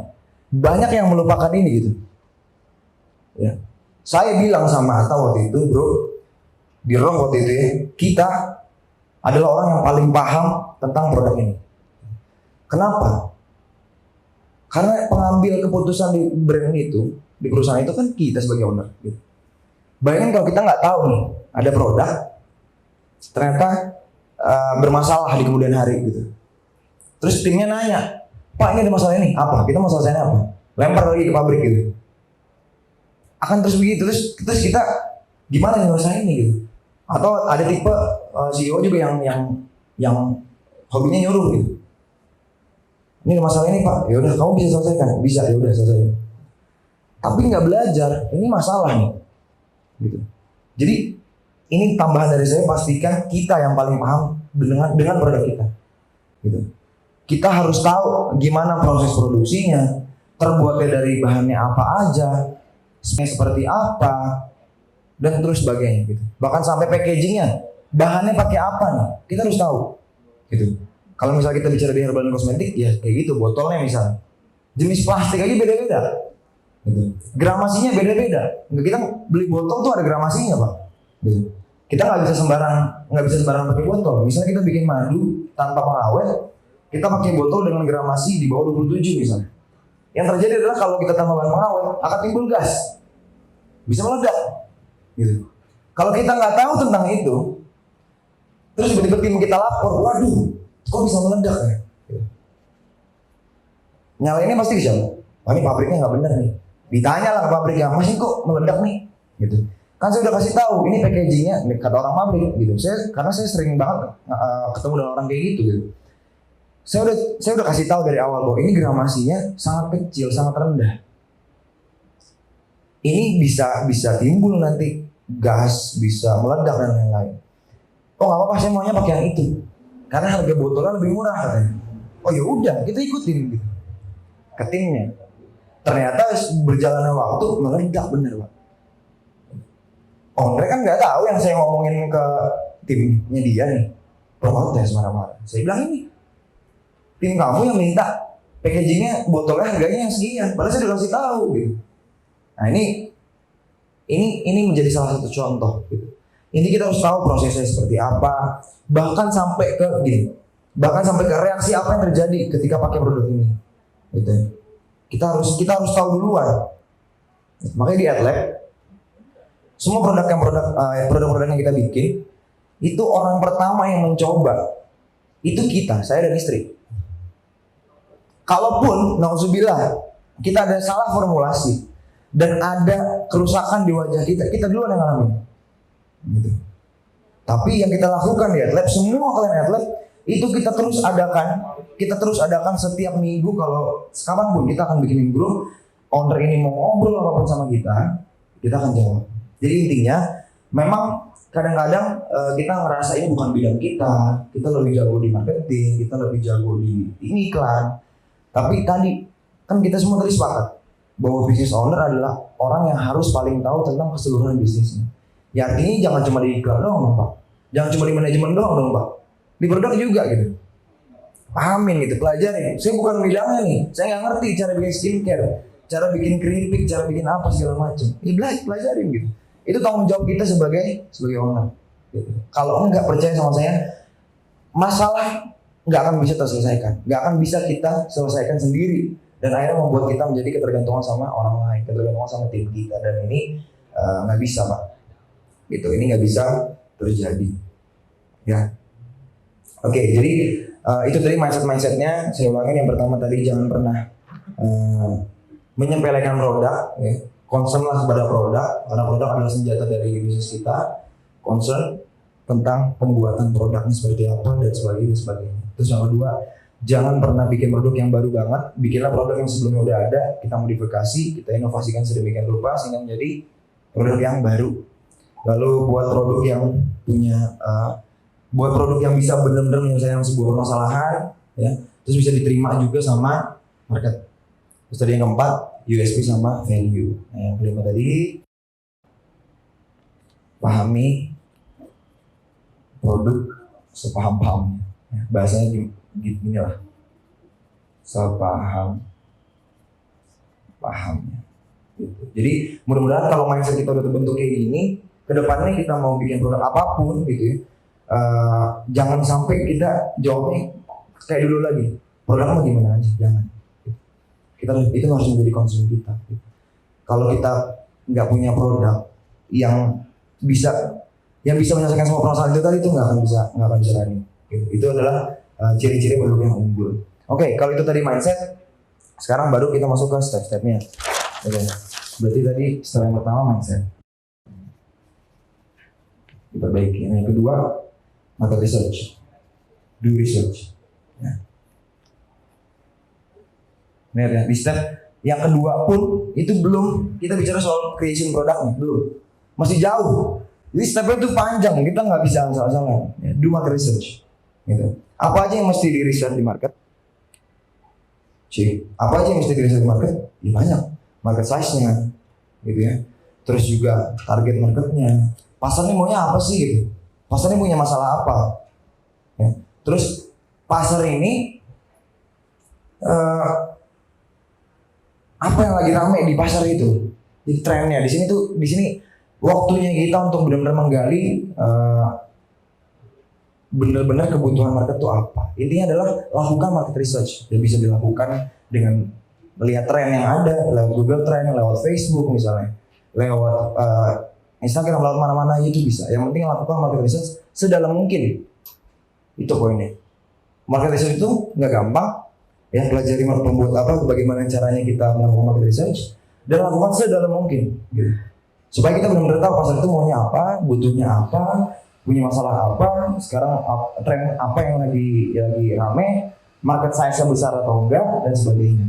Banyak yang melupakan ini gitu. Ya. Saya bilang sama Atta waktu itu, bro, di Rong waktu itu ya, kita adalah orang yang paling paham tentang produk ini. Kenapa? Karena pengambil keputusan di brand itu, di perusahaan itu kan kita sebagai owner gitu. Bayangin kalau kita nggak tahu nih, ada produk ternyata bermasalah di kemudian hari gitu. Terus timnya nanya, Pak ini ada masalah ini, apa? Kita mau selesainya apa? Lempar lagi ke pabrik gitu. Akan terus begitu, terus kita gimana nyelesain ini gitu? Atau ada tipe CEO juga yang hobinya nyuruh gitu. Ini ada masalah ini Pak, ya udah kamu bisa selesaikan, bisa ya udah selesai. Tapi nggak belajar, ini masalah nih, gitu. Jadi ini tambahan dari saya, pastikan kita yang paling paham dengan produk kita, gitu. Kita harus tahu gimana proses produksinya, terbuatnya dari bahannya apa aja, seperti apa, dan terus sebagainya, gitu. Bahkan sampai packagingnya, bahannya pakai apa nih, kita harus tahu, gitu. Kalau misalnya kita bicara di herbal dan kosmetik, ya kayak gitu, botolnya misalnya, jenis plastik aja beda-beda, gitu. Gramasinya beda-beda. Kita beli botol tuh ada gramasinya Pak, gitu. Kita nggak bisa sembarang pakai botol. Misalnya kita bikin madu tanpa pengawet, kita pakai botol dengan gramasi di bawah 27 misalnya. Yang terjadi adalah kalau kita tambahkan pengawet akan timbul gas, bisa meledak, gitu. Kalau kita nggak tahu tentang itu, terus tiba-tiba tim kita lapor, waduh, kok bisa meledak ya? Gitu. Nyalainnya pasti siapa? Wah ini pabriknya nggak benar nih. Ditanya lah ke pabriknya, masih kok meledak nih, gitu. Kan saya udah kasih tahu ini packagingnya kata orang pabrik gitu. Karena saya sering banget ketemu dengan orang kayak gitu gitu. Saya udah kasih tahu dari awal bahwa ini gramasinya sangat kecil, sangat rendah. Ini bisa timbul nanti gas, bisa meledak dan lain-lain. Oh nggak apa-apa, saya maunya pakai yang itu karena harga botolnya lebih murah katanya. Oh ya udah, kita ikutin gitu ke timnya. Ternyata berjalannya waktu meledak bener Pak. Oh mereka kan nggak tahu yang saya ngomongin ke timnya dia nih, protes marah-marah. Saya bilang ini tim kamu yang minta packagingnya botolnya harganya yang sekian, padahal saya udah kasih tahu gitu. Nah ini menjadi salah satu contoh gitu. Ini kita harus tahu prosesnya seperti apa, bahkan sampai ke reaksi apa yang terjadi ketika pakai produk ini. Gitu. Kita harus tahu duluan. Makanya di AdLab semua produk-produk yang kita bikin itu orang pertama yang mencoba itu kita, saya dan istri. Kalaupun nauzubillah kita ada salah formulasi dan ada kerusakan di wajah kita duluan yang ngalamin. Gitu. Tapi yang kita lakukan di AdLab, semua klien AdLab itu kita terus adakan setiap minggu. Kalau kapanpun kita akan bikin grup, owner ini mau ngobrol apapun sama kita akan jawab. Jadi intinya memang kadang-kadang kita ngerasa ini bukan bidang kita lebih jago di marketing, kita lebih jago di iklan. Tapi tadi kan kita semua tadi sepakat bahwa business owner adalah orang yang harus paling tahu tentang keseluruhan bisnisnya. Ya artinya jangan cuma di iklan doang Pak, jangan cuma di manajemen doang dong Pak, di produk juga gitu. Pahamin gitu, pelajarin. Saya bukan bidangnya nih, saya nggak ngerti cara bikin skincare, cara bikin keripik, cara bikin apa segala macam. Ya pelajarin gitu. Itu tanggung jawab kita sebagai owner. Gitu. Kalau enggak percaya sama saya, masalah nggak akan bisa terselesaikan, nggak akan bisa kita selesaikan sendiri, dan akhirnya membuat kita menjadi ketergantungan sama orang lain, ketergantungan sama tim kita, dan ini nggak bisa Pak. Gitu, ini nggak bisa terjadi. Ya, oke. Jadi itu tadi mindsetnya. Saya ulangin, yang pertama tadi jangan pernah menyepelekan produk. Ya. Concernlah kepada produk, karena produk adalah senjata dari bisnis kita. Concern tentang pembuatan produknya seperti apa dan sebagainya. Terus yang kedua, jangan pernah bikin produk yang baru banget. Bikinlah produk yang sebelumnya udah ada, kita modifikasi, kita inovasikan sedemikian rupa sehingga menjadi produk yang baru. Lalu buat produk yang bisa benar-benar menyelesaikan sebuah permasalahan, ya, terus bisa diterima juga sama market. Terus tadi yang keempat, USP sama value. Nah, yang kelima tadi, pahami produk sepaham-pahamnya. Ya, bahasanya gini lah, sepaham-pahamnya. Gitu. Jadi mudah-mudahan kalau mindset kita udah terbentuk kayak gini, kedepannya kita mau bikin produk apapun gitu ya, jangan sampai kita jawabnya kayak dulu lagi, produk mau gimana aja, jangan. Itu harus menjadi concern kita. Gitu. Kalau kita nggak punya produk yang bisa menyelesaikan semua permasalahan itu tadi, itu nggak akan bisa running. Gitu. Itu adalah ciri-ciri produk yang unggul. Oke, kalau itu tadi mindset, sekarang baru kita masuk ke step-stepnya. Oke. Berarti tadi step yang pertama mindset, diperbaiki. Yang kedua, market research, do research. Ya. Lihat ya, di step yang kedua pun itu belum kita bicara soal creation produknya, belum, masih jauh. Jadi stepnya itu panjang, kita nggak bisa asal-asalan. Ya, do market research. Gitu. Apa aja yang mesti di research di market? Apa aja yang mesti di research di market? Ya banyak. Market size-nya, gitu ya. Terus juga target marketnya. Pasarnya maunya apa sih? Gitu. Pasarnya punya masalah apa? Ya. Terus pasar ini apa yang lagi ramai di pasar itu? Di trennya. Di sini waktunya kita untuk benar-benar menggali benar-benar kebutuhan market itu apa. Intinya adalah lakukan market research, dan bisa dilakukan dengan melihat tren yang ada lewat Google Trend, lewat Facebook misalnya, lewat Instagram, lewat mana-mana itu bisa. Yang penting lakukan market research sedalam mungkin. Itu poinnya. Market research itu nggak gampang. Ya, pelajari bagaimana caranya kita melakukan market research dan lakukan sedalam mungkin. Gitu. Supaya kita benar-benar tahu pasar itu maunya apa, butuhnya apa, punya masalah apa, sekarang tren apa yang lagi rame, market size-nya besar atau enggak, dan sebagainya.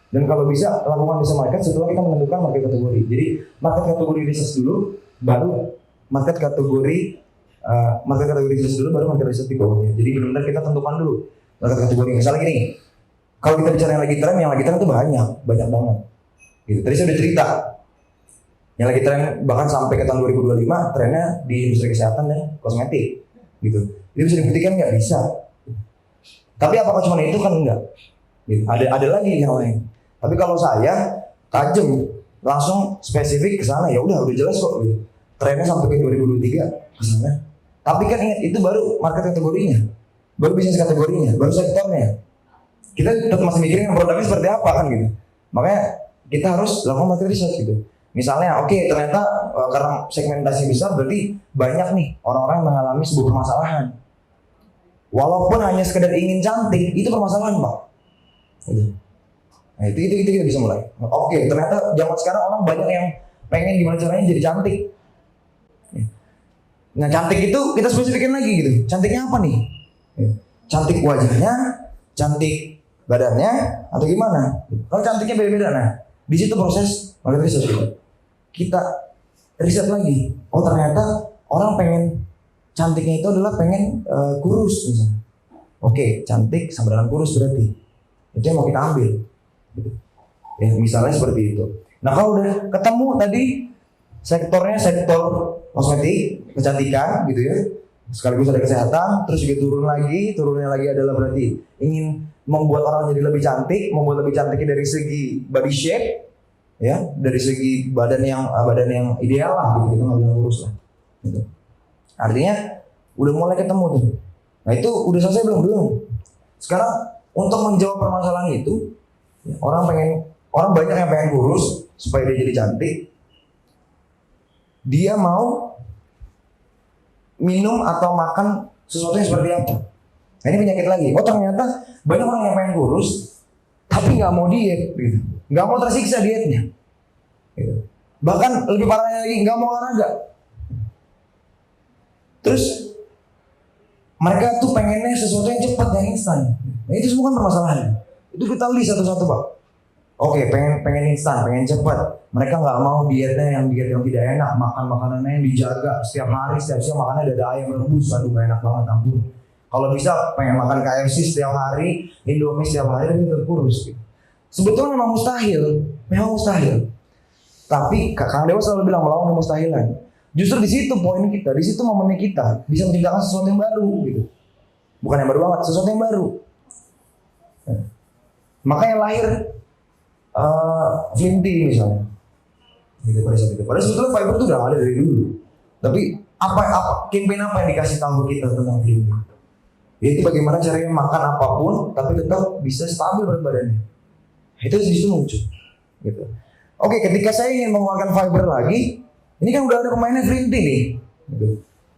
Dan kalau bisa lakukan riset market setelah kita menentukan market kategori. Jadi market kategori research dulu, baru market kategori research dulu, baru market research di bawahnya. Jadi benar-benar kita tentukan dulu market kategori. Misalnya gini, kalau kita bicara yang lagi tren itu banyak banget. Gitu. Tadi saya udah cerita, yang lagi tren bahkan sampai ke tahun 2025 trennya di industri kesehatan dan kosmetik. Gitu. Jadi bisa dibuktikan nggak? Bisa. Tapi apakah cuma itu kan enggak? Gitu. Ada lagi yang lain. Tapi kalau saya tajam langsung spesifik ke sana, ya udah jelas kok. Gitu. Trennya sampai ke 2023 ke sana. Tapi kan ingat itu baru market kategorinya, baru bisnis kategorinya, baru sektornya. Kita tetap masih mikirin produknya seperti apa kan gitu. Makanya kita harus lakukan market research gitu. Misalnya, ternyata karena segmentasi besar berarti banyak nih orang-orang yang mengalami sebuah permasalahan. Walaupun hanya sekedar ingin cantik, itu permasalahan, Pak. Gitu. Nah, itu kita bisa mulai. Ternyata zaman sekarang orang banyak yang pengen gimana caranya jadi cantik. Nah, cantik itu kita spesifikin lagi gitu. Cantiknya apa nih? Cantik wajahnya, cantik badannya, atau gimana? Kalau cantiknya beda-beda, nah di situ proses market research kita riset lagi. Oh ternyata orang pengen cantiknya itu adalah pengen kurus misalnya. Cantik sama dengan kurus berarti itu yang mau kita ambil. Gitu. Ya, misalnya seperti itu. Nah kalau udah ketemu tadi sektornya sektor kosmetik, kecantikan gitu ya, sekaligus ada kesehatan, terus juga turunnya lagi adalah berarti ingin membuat orang jadi lebih cantik, membuat lebih cantiknya dari segi body shape, ya, dari segi badan yang ideal lah, gitu, kita nggak bilang kurus lah, gitu. Artinya udah mulai ketemu tuh. Nah itu udah selesai belum? Sekarang untuk menjawab permasalahan itu, ya, orang banyak yang pengen kurus supaya dia jadi cantik. Dia mau minum atau makan sesuatu yang seperti apa? Nah ini penyakit lagi. Ternyata banyak orang yang pengen kurus tapi nggak mau diet, gitu. Nggak mau tersiksa dietnya. Gitu. Bahkan lebih parahnya lagi nggak mau olahraga. Terus mereka tuh pengennya sesuatu yang cepat, yang instan. Nah itu semua kan permasalahan. Itu kita lihat satu-satu, Pak. Pengen instan, pengen cepat. Mereka nggak mau diet yang tidak enak, makan makanannya yang dijaga setiap hari, setiap siang makannya ada ayam rebus, aduh gak enak banget, ampun. Kalau bisa pengen makan KFC setiap hari, Indomie setiap hari, itu kurus. Gitu. Sebetulnya memang mustahil. Tapi Kang Dewa selalu bilang melawan kemustahilan. Justru di situ poin kita, di situ momennya kita bisa menciptakan sesuatu yang baru, gitu. Bukan yang baru banget, sesuatu yang baru. Makanya lahir Flinty misalnya. Gitu pada saat itu. Padahal sebetulnya Fiverr itu udah ada dari dulu. Tapi campaign apa yang dikasih tahu kita tentang Flinty? Yaitu bagaimana caranya makan apapun tapi tetap bisa stabil berat badannya. Itu disitu muncul. Gitu. Ketika saya ingin mengeluarkan Fiverr lagi, ini kan udah ada pemainnya Flinty nih. Gitu.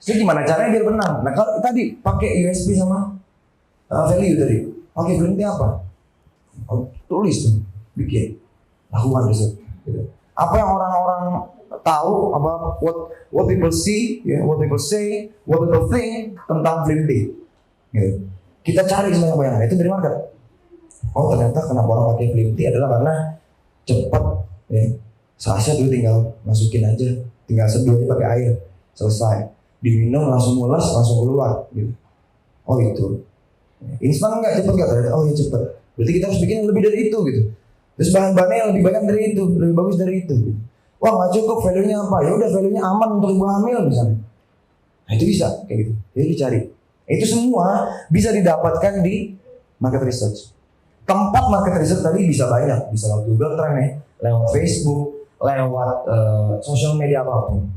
Jadi gimana caranya biar menang? Nah kalau tadi pakai USP sama value tadi. Flinty apa? Tulis tuh, bikin, lakukan riset. Gitu. Apa yang orang-orang tahu, what people see, what people say, what people think tentang Flinty. Gitu. Kita cari sebanyak-banyaknya, itu dari market. Ternyata kenapa orang pakai Flinty adalah karena cepat. Ya. Sasha dulu tinggal masukin aja, tinggal seduh aja pakai air, selesai. Diminum langsung mules, langsung keluar. Gitu. Itu. Instan nggak, cepet nggak ternyata? Ya cepet. Berarti kita harus bikin lebih dari itu gitu. Terus bahan-bahannya yang lebih banyak dari itu, lebih bagus dari itu. Gitu. Nggak cukup, value-nya apa? Ya udah value-nya aman untuk ibu hamil misalnya. Nah itu bisa kayak gitu. Jadi dicari. Itu semua bisa didapatkan di market research. Tempat market research tadi bisa banyak, bisa lewat Google Trend ya, lewat Facebook, lewat sosial media apapun.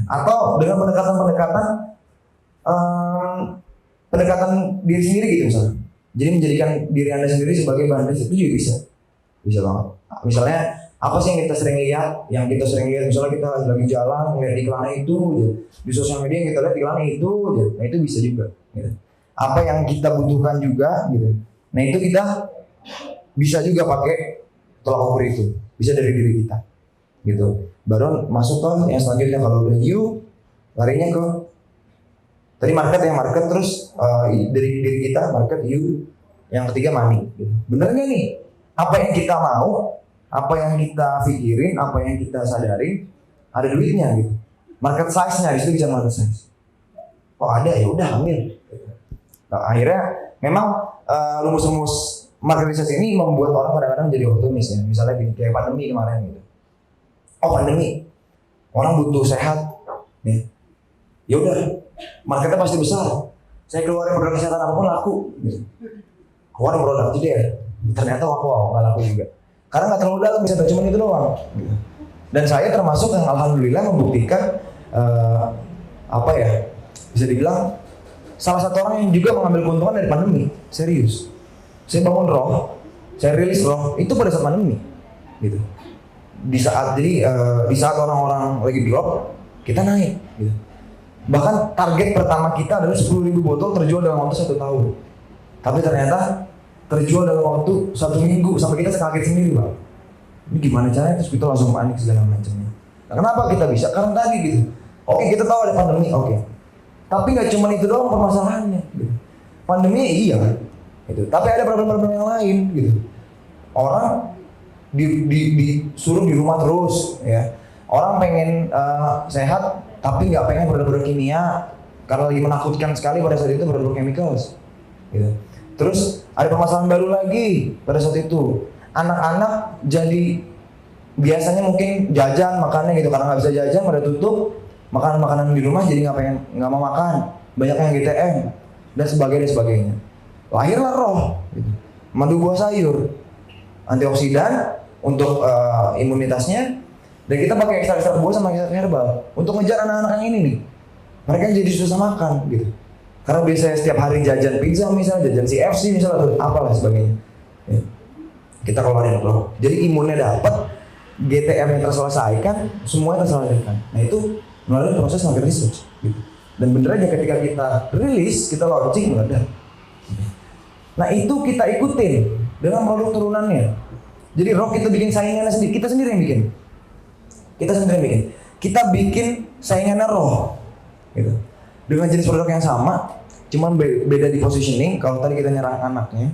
Atau dengan pendekatan diri sendiri gitu misalnya. Jadi menjadikan diri Anda sendiri sebagai bahan riset itu juga bisa banget. Misalnya apa sih yang kita sering lihat, misalnya kita lagi jalan ngeliat iklan itu aja. Di sosial media yang kita lihat iklan itu aja. Nah itu bisa juga gitu. Apa yang kita butuhkan juga gitu. Nah itu kita bisa juga pakai tolak ukur itu, bisa dari diri kita gitu. baru masuk ke yang selanjutnya. Kalau udah you, larinya ke tadi market, yang market terus dari diri kita, market, you, yang ketiga money. Gitu. Bener nggak nih? Apa yang kita mau, apa yang kita pikirin, apa yang kita sadarin, ada duitnya gitu. Market size-nya, di situ bisa market size. Oh ada, ya udah ambil. Nah, akhirnya memang rumus-rumus market research ini membuat orang kadang-kadang jadi optimis ya. Misalnya gini, kayak pandemi kemarin gitu. Oh pandemi, orang butuh sehat, nih. Ya udah, marketnya pasti besar. Saya keluarin produk kesehatan apapun laku. Gitu. Keluarin produk jadi ya. Ternyata wow, nggak laku juga. Karena nggak terlalu dalam, bisa cuma itu doang. Gitu. Dan saya termasuk yang alhamdulillah membuktikan apa ya, bisa dibilang salah satu orang yang juga mengambil keuntungan dari pandemi. Serius. Saya bangun Roh, saya rilis Roh itu pada saat pandemi, gitu. Di saat orang-orang lagi drop, kita naik. Gitu. Bahkan target pertama kita adalah 10.000 botol terjual dalam waktu 1 tahun. Tapi ternyata terjual dalam waktu 1 minggu, sampai kita kaget sendiri, Bang. Ini gimana caranya? Terus kita langsung panik segala macamnya. Nah, kenapa kita bisa? Karena tadi gitu. Oke, kita tahu ada pandemi, oke. Tapi nggak cuma itu doang permasalahannya. Gitu. Pandemi iya, gitu. Tapi ada problem-problem yang lain, gitu. Orang disuruh di rumah terus, ya. Orang pengen sehat, tapi nggak pengen produk-produk kimia karena lagi menakutkan sekali pada saat itu produk chemicals, gitu. Terus ada permasalahan baru lagi pada saat itu. Anak-anak jadi biasanya mungkin jajan makannya gitu, karena nggak bisa jajan pada tutup, makanan-makanan di rumah jadi nggak mau makan, banyak yang GTM dan sebagainya. Lahirlah Roh, gitu. Madu buah sayur, antioksidan untuk imunitasnya, dan kita pakai ekstrak buah sama ekstrak herbal untuk ngejar anak-anak yang ini nih. Mereka jadi susah makan gitu. Karena biasanya setiap hari jajan pizza misalnya, jajan CFC misalnya, atau apalah sebagainya. Ya. Kita keluarin Roh. Jadi imunnya dapat, GTM yang terselesaikan, semuanya terselesaikan. Nah itu melalui proses market research. Gitu. Dan bener aja ketika kita rilis, kita launching meledak. Nah itu kita ikutin dengan produk turunannya. Jadi Roh kita bikin saingannya sendiri, kita sendiri yang bikin. Kita bikin saingannya Roh. Gitu. Dengan jenis produk yang sama, cuman beda di positioning. Kalau tadi kita nyerang anaknya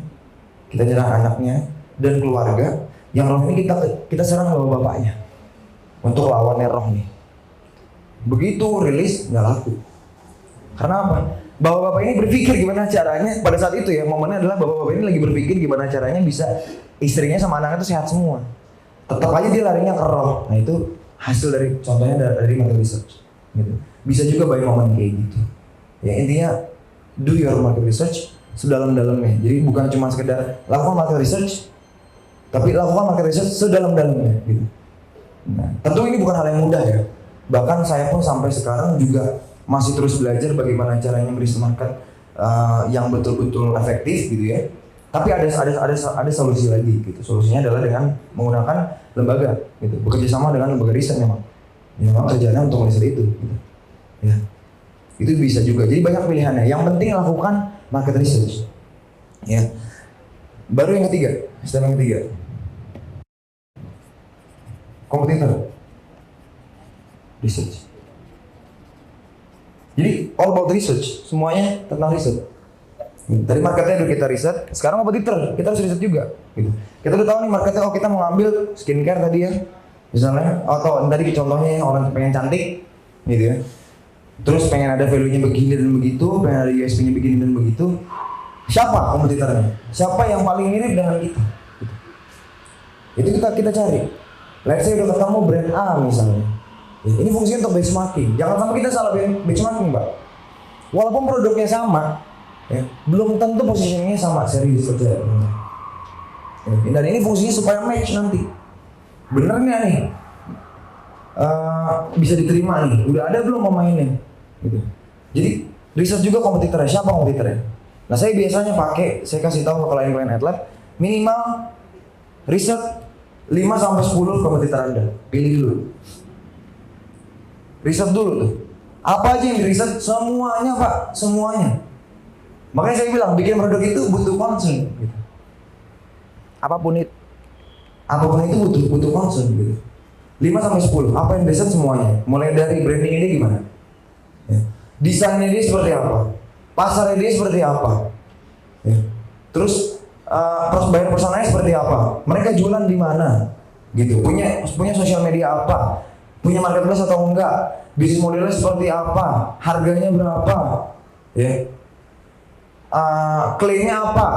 dan keluarga, yang Roh ini kita serang bapak-bapaknya untuk lawannya Roh nih. Begitu rilis nggak laku. Karena apa? Bapak-bapak ini berpikir gimana caranya pada saat itu ya, momennya adalah bapak-bapak ini lagi berpikir gimana caranya bisa istrinya sama anaknya itu sehat semua. Tetap aja dia larinya ke Roh. Nah itu hasil dari contohnya dari market research. Gitu. Bisa juga by momen kayak gitu. Ya intinya do your market research sedalam-dalamnya. Jadi bukan cuma sekedar lakukan market research, tapi lakukan market research sedalam-dalamnya. Gitu. Nah, tentu ini bukan hal yang mudah ya. Bahkan saya pun sampai sekarang juga masih terus belajar bagaimana caranya meriset market yang betul-betul efektif gitu ya. Tapi ada solusi lagi gitu. Solusinya adalah dengan menggunakan lembaga gitu. Bekerja sama dengan lembaga riset memang. Memang kerjanya untuk riset itu gitu. Ya. Itu bisa juga. Jadi banyak pilihannya. Yang penting lakukan market research. Ya. Baru yang ketiga, step yang ketiga. Kompetitor. Research. Jadi all about research, semuanya tentang riset. Tadi marketnya udah kita riset, sekarang kompetitor kita harus riset juga. Gitu. Kita udah tahu nih marketnya, oh kita mau ngambil skincare tadi ya, misalnya, atau tadi contohnya orang pengen cantik, gitu ya. Terus pengen ada value-nya begini dan begitu, pengen ada USP-nya begini dan begitu. Siapa kompetitornya? Siapa yang paling mirip dengan kita? Gitu. Itu kita cari. Let's say udah ketemu brand A misalnya. Ini fungsinya untuk benchmarking. Jangan sampai kita salah benchmarking, Mbak. Walaupun produknya sama, ya, belum tentu positioningnya sama. Serius percaya. Dan ini fungsinya supaya match nanti. Bener nggak nih? Bisa diterima nih. Udah ada belum pemainnya? Gitu. Jadi riset juga kompetitornya. Siapa kompetitornya? Nah saya biasanya saya kasih tahu ke klien-klien AdLab, minimal riset 5-10 kompetitor Anda. Pilih dulu. Riset dulu tuh. Apa aja yang diriset? Semuanya Pak, semuanya. Makanya saya bilang bikin produk itu butuh concern. Gitu. Apapun itu butuh concern. Gitu. 5 sampai 10. Apa yang riset semuanya? Mulai dari brandingnya dia gimana? Ya. Desainnya dia seperti apa? Pasarnya dia seperti apa? Ya. Terus bayar personanya seperti apa? Mereka jualan di mana? Gitu. Punya sosial media apa? Punya marketplace atau enggak? Bisnis modelnya seperti apa? Harganya berapa? Ya. Klaimnya apa?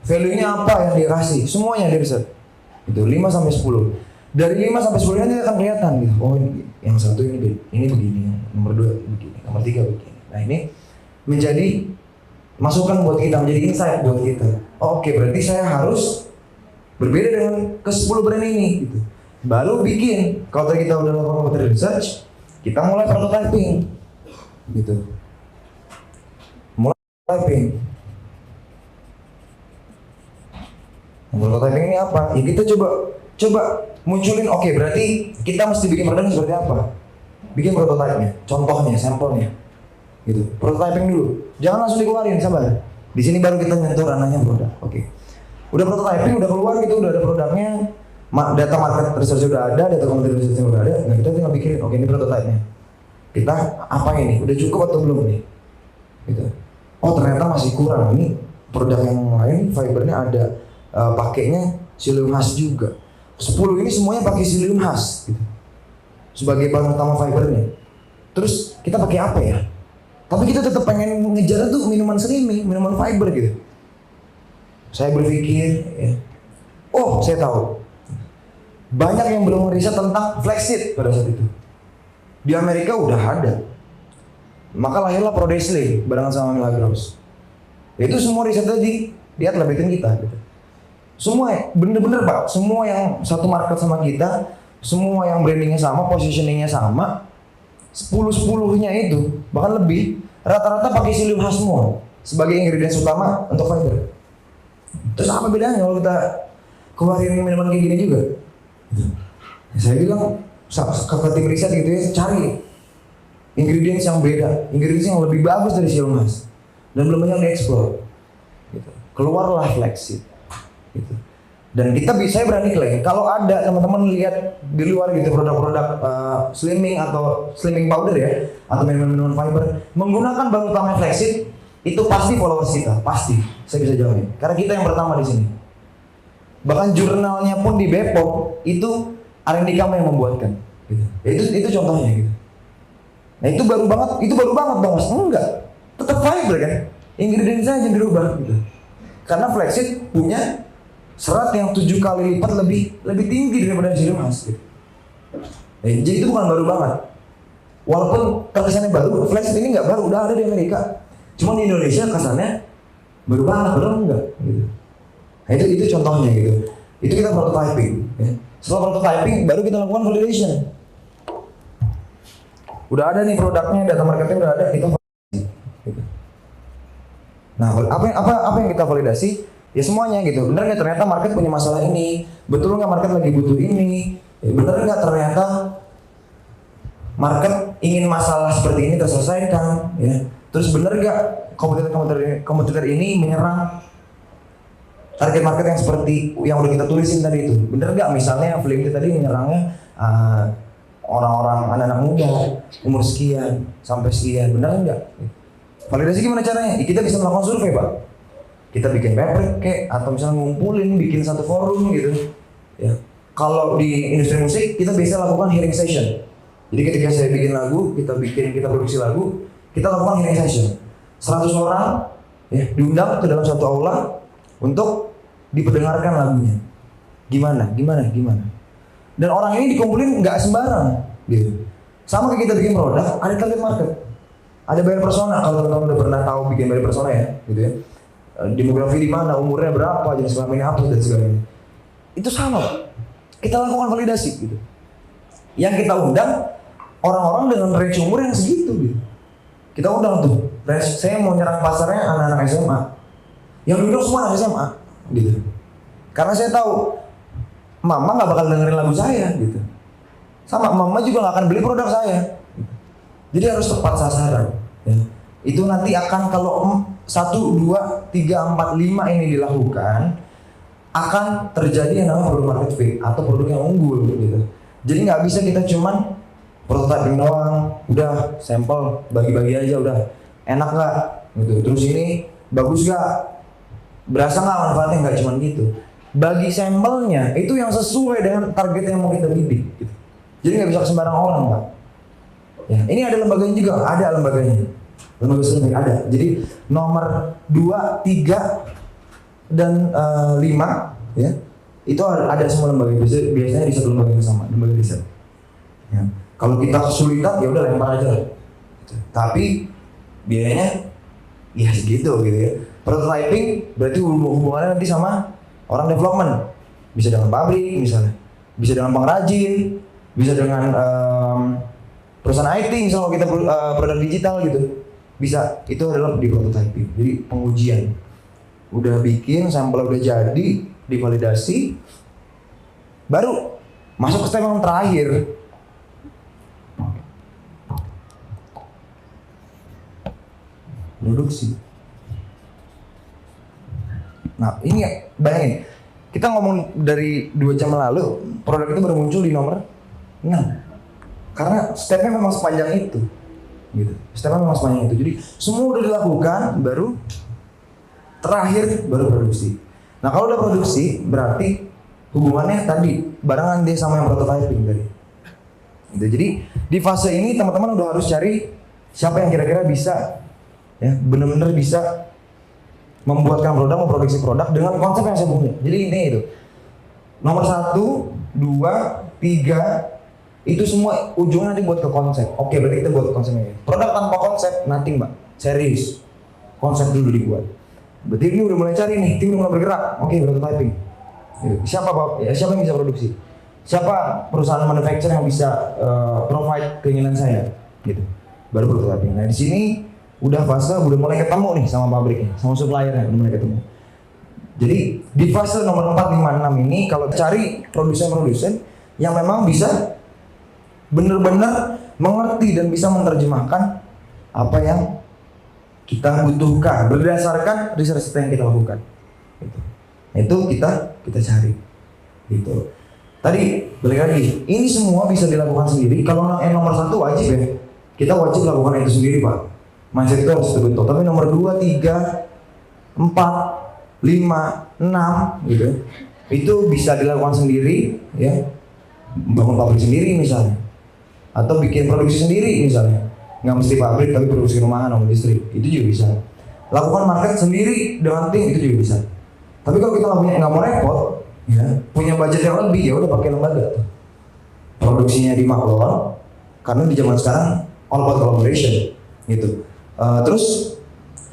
Value-nya apa yang dia kasih? Semuanya dia riset. Itu 5 sampai 10. Dari 5 sampai 10 nanti akan kelihatan gitu. Oh, ini yang satu ini begini, yang nomor 2 begini, nomor 3 begini. Nah, ini menjadi masukan buat kita, menjadi insight buat kita. Oh, oke, berarti saya harus berbeda dengan ke 10 brand ini gitu. Baru bikin. Kalau tadi kita udah lakukan market research, kita mulai prototyping. Gitu. Mulai prototyping. Prototyping ini apa? Ya kita coba munculin, oke, berarti kita mesti bikin produk seperti apa? Bikin prototipenya, contohnya, sampelnya. Gitu. Prototyping dulu. Jangan langsung dikeluarin, sabar. Di sini baru kita nyentuh ranahnya produk. Oke. Udah prototyping, udah keluar gitu, udah ada produknya. Data market research sudah ada, data competitor research sudah ada. Nah, kita tinggal pikirin, oke, ini prototipenya. Kita apa ini? Udah cukup atau belum nih? Gitu. Oh, ternyata masih kurang. Ini produk yang lain fibernya ada pakainya psyllium husk juga. 10 ini semuanya pakai psyllium husk gitu. Sebagai bahan utama fibernya. Terus kita pakai apa ya? Tapi kita tetap pengen ngejar tuh minuman slimming, minuman fiber gitu. Saya berpikir, ya. Oh, saya tahu. Banyak yang belum riset tentang flaxseed pada saat itu. Di Amerika udah ada. Maka lahirlah Prodesle barengan sama Milagros. Itu semua risetnya di atletin kita gitu. Semua bener-bener Pak, semua yang satu market sama kita, semua yang brandingnya sama, positioningnya sama, 10-10-nya itu, bahkan lebih, rata-rata pakai psyllium husk semua sebagai ingredients utama untuk fiber. Terus apa bedanya kalau kita keluarin minuman kayak gini juga? Saya bilang, ke tim riset gitu ya, cari ingredients yang beda, ingredients yang lebih bagus dari psyllium husk dan belum banyak dieksplor. Gitu. Keluarlah flaxseed. Gitu. Dan saya berani klaim kalau ada teman-teman lihat di luar gitu produk-produk slimming atau slimming powder ya atau minuman fiber menggunakan bahan utama flaxseed, itu pasti followers kita, pasti. Saya bisa jamin karena kita yang pertama di sini. Bahkan jurnalnya pun di Bepom itu R&D kami yang membuatkan gitu. Itu contohnya gitu. Nah, itu baru banget dong Mas. Enggak, tetap fiber kan, ingredientsnya aja dirubah gitu. Karena flaxseed punya serat yang 7 kali lipat lebih tinggi daripada psyllium husk gitu. Jadi itu bukan baru banget. Walaupun terkesannya baru, flaxseed ini nggak baru, udah ada di Amerika. Cuma di Indonesia kesannya baru banget, padahal enggak gitu. Nah, itu contohnya gitu. Itu kita prototyping ya. Setelah prototyping baru kita lakukan validation. Udah ada nih produknya, data marketnya udah ada, kita validasi gitu. Nah, apa yang kita validasi? Ya semuanya gitu. Bener nggak ternyata market punya masalah ini? Betul nggak market lagi butuh ini? Ya, bener nggak ternyata market ingin masalah seperti ini terselesaikan? Ya. Terus bener nggak kompetitor ini menyerang target market yang seperti yang udah kita tulisin tadi itu? Bener nggak misalnya Flimty tadi menyerangnya orang-orang anak-anak muda umur sekian sampai sekian? Bener nggak? Validasi gimana caranya? Kita bisa melakukan survei Pak. Kita bikin paper atau misalnya ngumpulin bikin satu forum gitu ya. Kalau di industri musik kita bisa lakukan hearing session. Jadi ketika saya bikin lagu, kita produksi lagu, kita lakukan hearing session. 100 orang ya diundang ke dalam satu aula untuk diperdengarkan lagunya. Gimana? Dan orang ini dikumpulin nggak sembarang gitu. Sama kayak kita bikin produk, ada target market. Ada buyer persona, kalau teman-teman udah pernah tahu bikin buyer persona ya, gitu ya. Demografi di mana, umurnya berapa, jenis kelaminnya apa dan sebagainya. Itu sama, Pak. Kita lakukan validasi gitu. Yang kita undang orang-orang dengan range umur yang segitu gitu. Kita undang tuh, saya mau nyerang pasarnya anak-anak SMA. Yang duduk semua anak SMA gitu. Karena saya tahu mama nggak bakal dengerin lagu saya gitu. Sama mama juga nggak akan beli produk saya. Jadi harus tepat sasaran. Ya. Itu nanti akan kalau 1, 2, 3, 4, 5 ini dilakukan, akan terjadi yang namanya produk market fit atau produk yang unggul gitu. Jadi nggak bisa kita cuman prototyping doang, udah sampel bagi-bagi aja udah enak nggak gitu. Terus ini bagus nggak, berasa nggak manfaatnya, nggak cuman gitu. Bagi sampelnya itu yang sesuai dengan target yang mau kita bidik. Gitu. Jadi nggak bisa sembarang orang Pak. Ya, ini ada lembaganya juga, ada lembaganya. Lembaga survei ada. Jadi nomor 2, 3 dan 5 ya. Itu ada semua lembaga, biasanya di satu lembaga yang sama, lembaga riset. Ya. Kalau kita kesulitan ya udah lempar aja. Tapi biayanya ya segitu gitu ya. Prototyping berarti hubungannya nanti sama orang development. Bisa dengan pabrik misalnya, bisa dengan pengrajin, bisa dengan perusahaan IT misalnya kita produk digital gitu. Bisa, itu adalah di prototyping. Jadi pengujian. Udah bikin, sampel udah jadi, divalidasi, baru masuk ke step yang terakhir. Produksi. Nah ini bayangin, kita ngomong dari 2 jam lalu, produk itu baru muncul di nomor 6. Karena stepnya memang sepanjang itu. Gitu. Stepnya memang sepanjang itu. Jadi semua udah dilakukan, baru terakhir baru produksi. Nah kalau udah produksi berarti hubungannya tadi barengan dia sama yang prototyping tadi. Gitu. Jadi di fase ini teman-teman udah harus cari siapa yang kira-kira bisa ya benar-benar bisa membuatkan produk, memproduksi produk dengan konsep yang saya punya. Jadi ini itu nomor 1, 2, 3 itu semua ujungnya nanti buat ke konsep. Oke, berarti kita buat ke konsepnya. Produk tanpa konsep, nothing Mbak. Serius. Konsep dulu dibuat. Berarti ini udah mulai cari nih, tim udah mulai bergerak. Oke, prototyping. Siapa Pak? Ya, siapa yang bisa produksi? Siapa perusahaan manufacturer yang bisa provide keinginan saya? Gitu. Baru prototyping. Nah di sini udah fase, udah mulai ketemu nih sama pabriknya, sama suppliernya udah mulai ketemu. Jadi di fase nomor 4, 5, 6 ini kalau cari produsen-produsen yang memang bisa benar-benar mengerti dan bisa menerjemahkan apa yang kita butuhkan berdasarkan riset yang kita lakukan. Gitu. Itu kita cari. Gitu. Tadi balik lagi, ini semua bisa dilakukan sendiri. Kalau yang nomor 1 wajib ya, kita wajib lakukan itu sendiri Pak. Mindset itu harus terbentuk. Tapi nomor 2, 3, 4, 5, 6 gitu, itu bisa dilakukan sendiri ya. Bangun pabrik sendiri misalnya. Atau bikin produksi sendiri misalnya, nggak mesti pabrik tapi produksi rumahan atau listrik, itu juga bisa. Lakukan market sendiri dengan tim, itu juga bisa. Tapi kalau kita nggak mau repot, ya punya budget yang lebih, ya udah pakai lembaga. Produksinya dimaklon, karena di zaman sekarang all about collaboration, gitu. Terus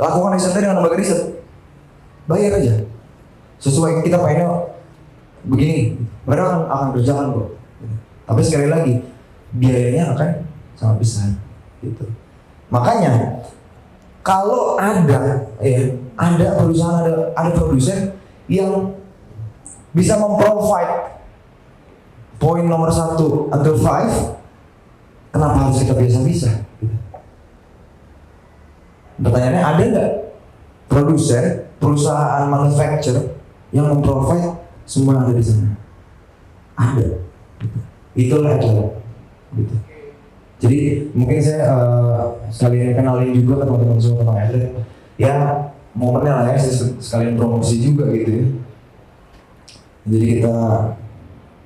lakukan risetnya dengan lembaga riset, bayar aja. Sesuai kita pengennya begini, mereka akan kerjakan kok. Tapi sekali lagi biayanya akan sangat besar gitu. Makanya kalau ada perusahaan, ada produsen yang bisa memprovide poin nomor 1 until 5, kenapa harus kita bisa? Gitu. Pertanyaannya, ada nggak produsen, perusahaan manufacturer yang memprovide semua yang ada di sana? Ada. Gitu. Itulah gitu. Jadi mungkin saya sekalian kenalin juga ke teman-teman semua tentang Adlet. Ya momennya lah ya, saya sekalian promosi juga gitu ya. Jadi kita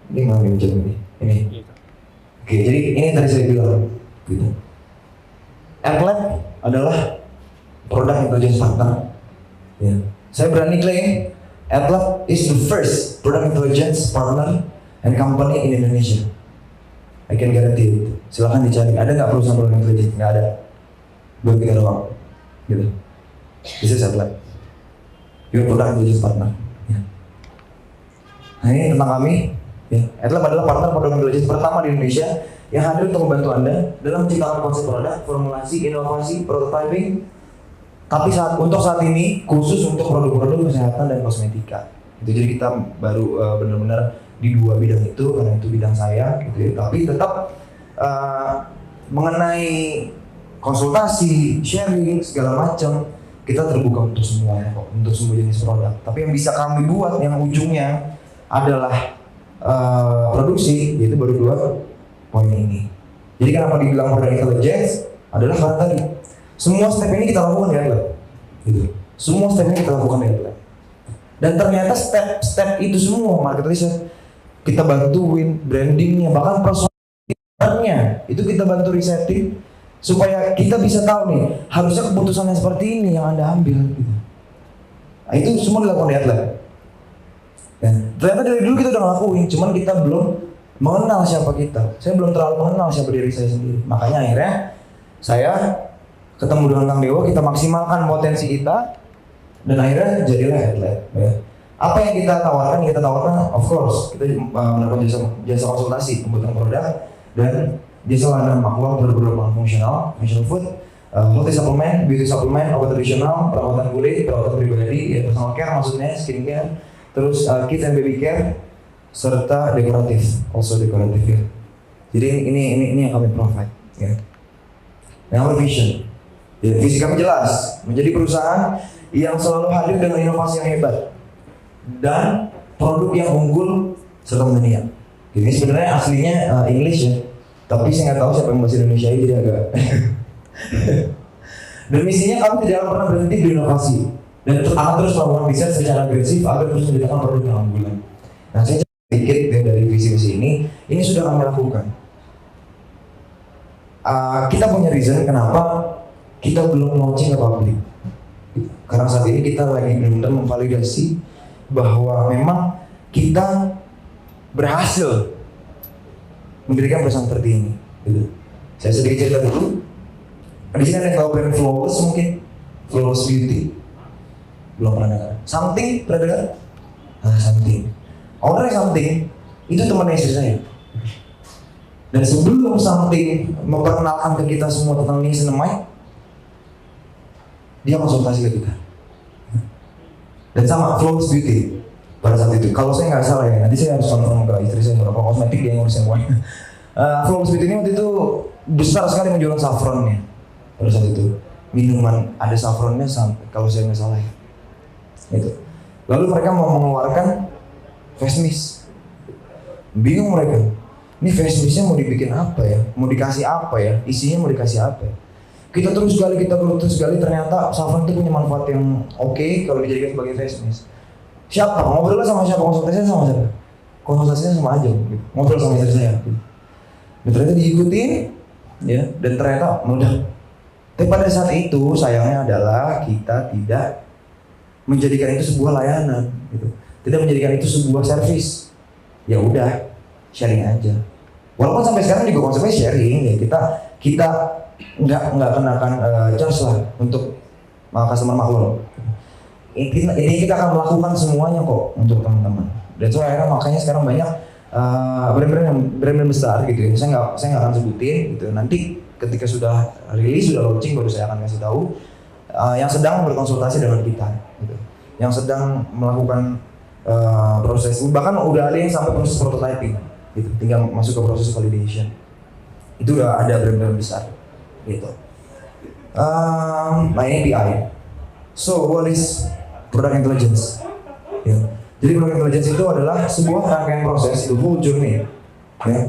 ini ngambil mencet ini. Oke, jadi ini tadi saya bilang gitu. Adlet adalah produk intelligence partner. Ya. Saya berani klaim Adlet is the first product intelligence partner and company in Indonesia. I can guarantee it. Silahkan dicari. Ada nggak perusahaan produk intelijen? Nggak ada. Buat kita doang. Gitu. This is Adlet. Your product intelligence partner. Ya. Nah ini tentang kami. Ya. Adlet adalah partner produk intelijen pertama di Indonesia yang hadir untuk membantu Anda dalam menciptakan konsep produk, formulasi, inovasi, prototyping. Tapi untuk saat ini khusus untuk produk-produk kesehatan dan kosmetika. Itu jadi kita baru benar-benar di 2 bidang itu, karena itu bidang saya gitu ya. Tapi tetap mengenai konsultasi, sharing segala macam kita terbuka untuk semuanya kok, untuk semua jenis produk. Tapi yang bisa kami buat yang ujungnya adalah produksi, yaitu baru 2 poin ini. Jadi kenapa dibilang product intelligence adalah karena tadi semua step ini kita lakukan di lab, gitu. Semua step ini kita lakukan di lab. Dan ternyata step-step itu semua market research kita bantuin, brandingnya, bahkan personalnya itu kita bantu risetin supaya kita bisa tahu nih harusnya keputusan yang seperti ini yang Anda ambil. Gitu. Nah, itu semua dilakukan di lab. Dan ternyata dari dulu kita udah ngelakuin, cuman kita belum mengenal siapa kita. Saya belum terlalu mengenal siapa diri saya sendiri. Makanya akhirnya saya ketemu dengan Kang Dewa, kita maksimalkan potensi kita, dan akhirnya jadilah Headlight. Ya. Apa yang kita tawarkan? Kita tawarkan, of course, kita melakukan jasa konsultasi, pembuatan produk, dan jasa layanan makwal berproduk fungsional, functional food, multi suplemen, beauty suplemen, obat tradisional, perawatan kulit, perawatan pribadi, ya, personal care maksudnya, skincare, terus kids and baby care, serta dekoratif, also dekoratif ya. Jadi ini yang kami provide. Ya. Yang vision, ya, visi kami jelas, menjadi perusahaan yang selalu hadir dengan inovasi yang hebat dan produk yang unggul serta mendunia. Ini sebenarnya aslinya English ya, tapi saya nggak tahu siapa yang bahasa Indonesia jadi agak. Dan misinya kami tidak akan pernah berhenti berinovasi dan akan terus melakukan riset secara agresif agar terus menjadikan produk yang unggulan. Nah, saya sedikit ya, dari visi-visi ini sudah kami lakukan. Kita punya reason kenapa kita belum launching ke publik. Karena saat ini kita lagi benar-benar memvalidasi bahwa memang kita berhasil mendirikan perusahaan seperti ini. Gitu. Saya sedikit cerita dulu. Di sini ada yang tahu brand Flawless mungkin, Flawless Beauty. Belum pernah dengar. Something pernah dengar? Something. Owner Something itu teman istri saya. Dan sebelum Something memperkenalkan ke kita semua tentang niacinamide, dia konsultasi ke kita. Dan sama Flawless Beauty pada saat itu. Kalau saya nggak salah ya, nanti saya harus konfirm ke istri saya berapa kosmetik dia yang ngurusin semuanya. Flawless Beauty ini waktu itu besar sekali menjual saffronnya pada saat itu. Minuman ada saffronnya sampai kalau saya nggak salah ya. Itu. Lalu mereka mau mengeluarkan face mist. Bingung mereka. Ini face mistnya mau dibikin apa ya? Mau dikasih apa ya? Isinya mau dikasih apa ya? Kita terus gali, ternyata saffron itu punya manfaat yang oke kalau dijadikan sebagai face mist. Siapa? Ngobrolnya sama siapa? Konsultasinya sama siapa? Konsultasinya sama aja. Gitu. Ngobrol sama istri saya. Gitu. Dan ternyata diikutin, ya, dan ternyata meledak. Tapi pada saat itu sayangnya adalah kita tidak menjadikan itu sebuah layanan, gitu. Tidak menjadikan itu sebuah servis. Ya udah, sharing aja. Walaupun sampai sekarang juga konsepnya sharing, ya kita nggak kenakan charge lah untuk customer maklum. Ini kita akan melakukan semuanya kok untuk teman-teman. Dan so akhirnya makanya sekarang banyak brand-brand besar gitu ya. Saya nggak akan sebutin gitu. Nanti ketika sudah rilis, sudah launching, baru saya akan kasih tahu yang sedang berkonsultasi dengan kita gitu. Yang sedang melakukan proses, bahkan udah ada yang sampai proses prototyping gitu. Tinggal masuk ke proses validation. Itu udah ada brand-brand besar gitu. Nah ini PI. So what is product intelligence? Ya. Jadi product intelligence itu adalah sebuah rangkaian proses, itu full journey, ya,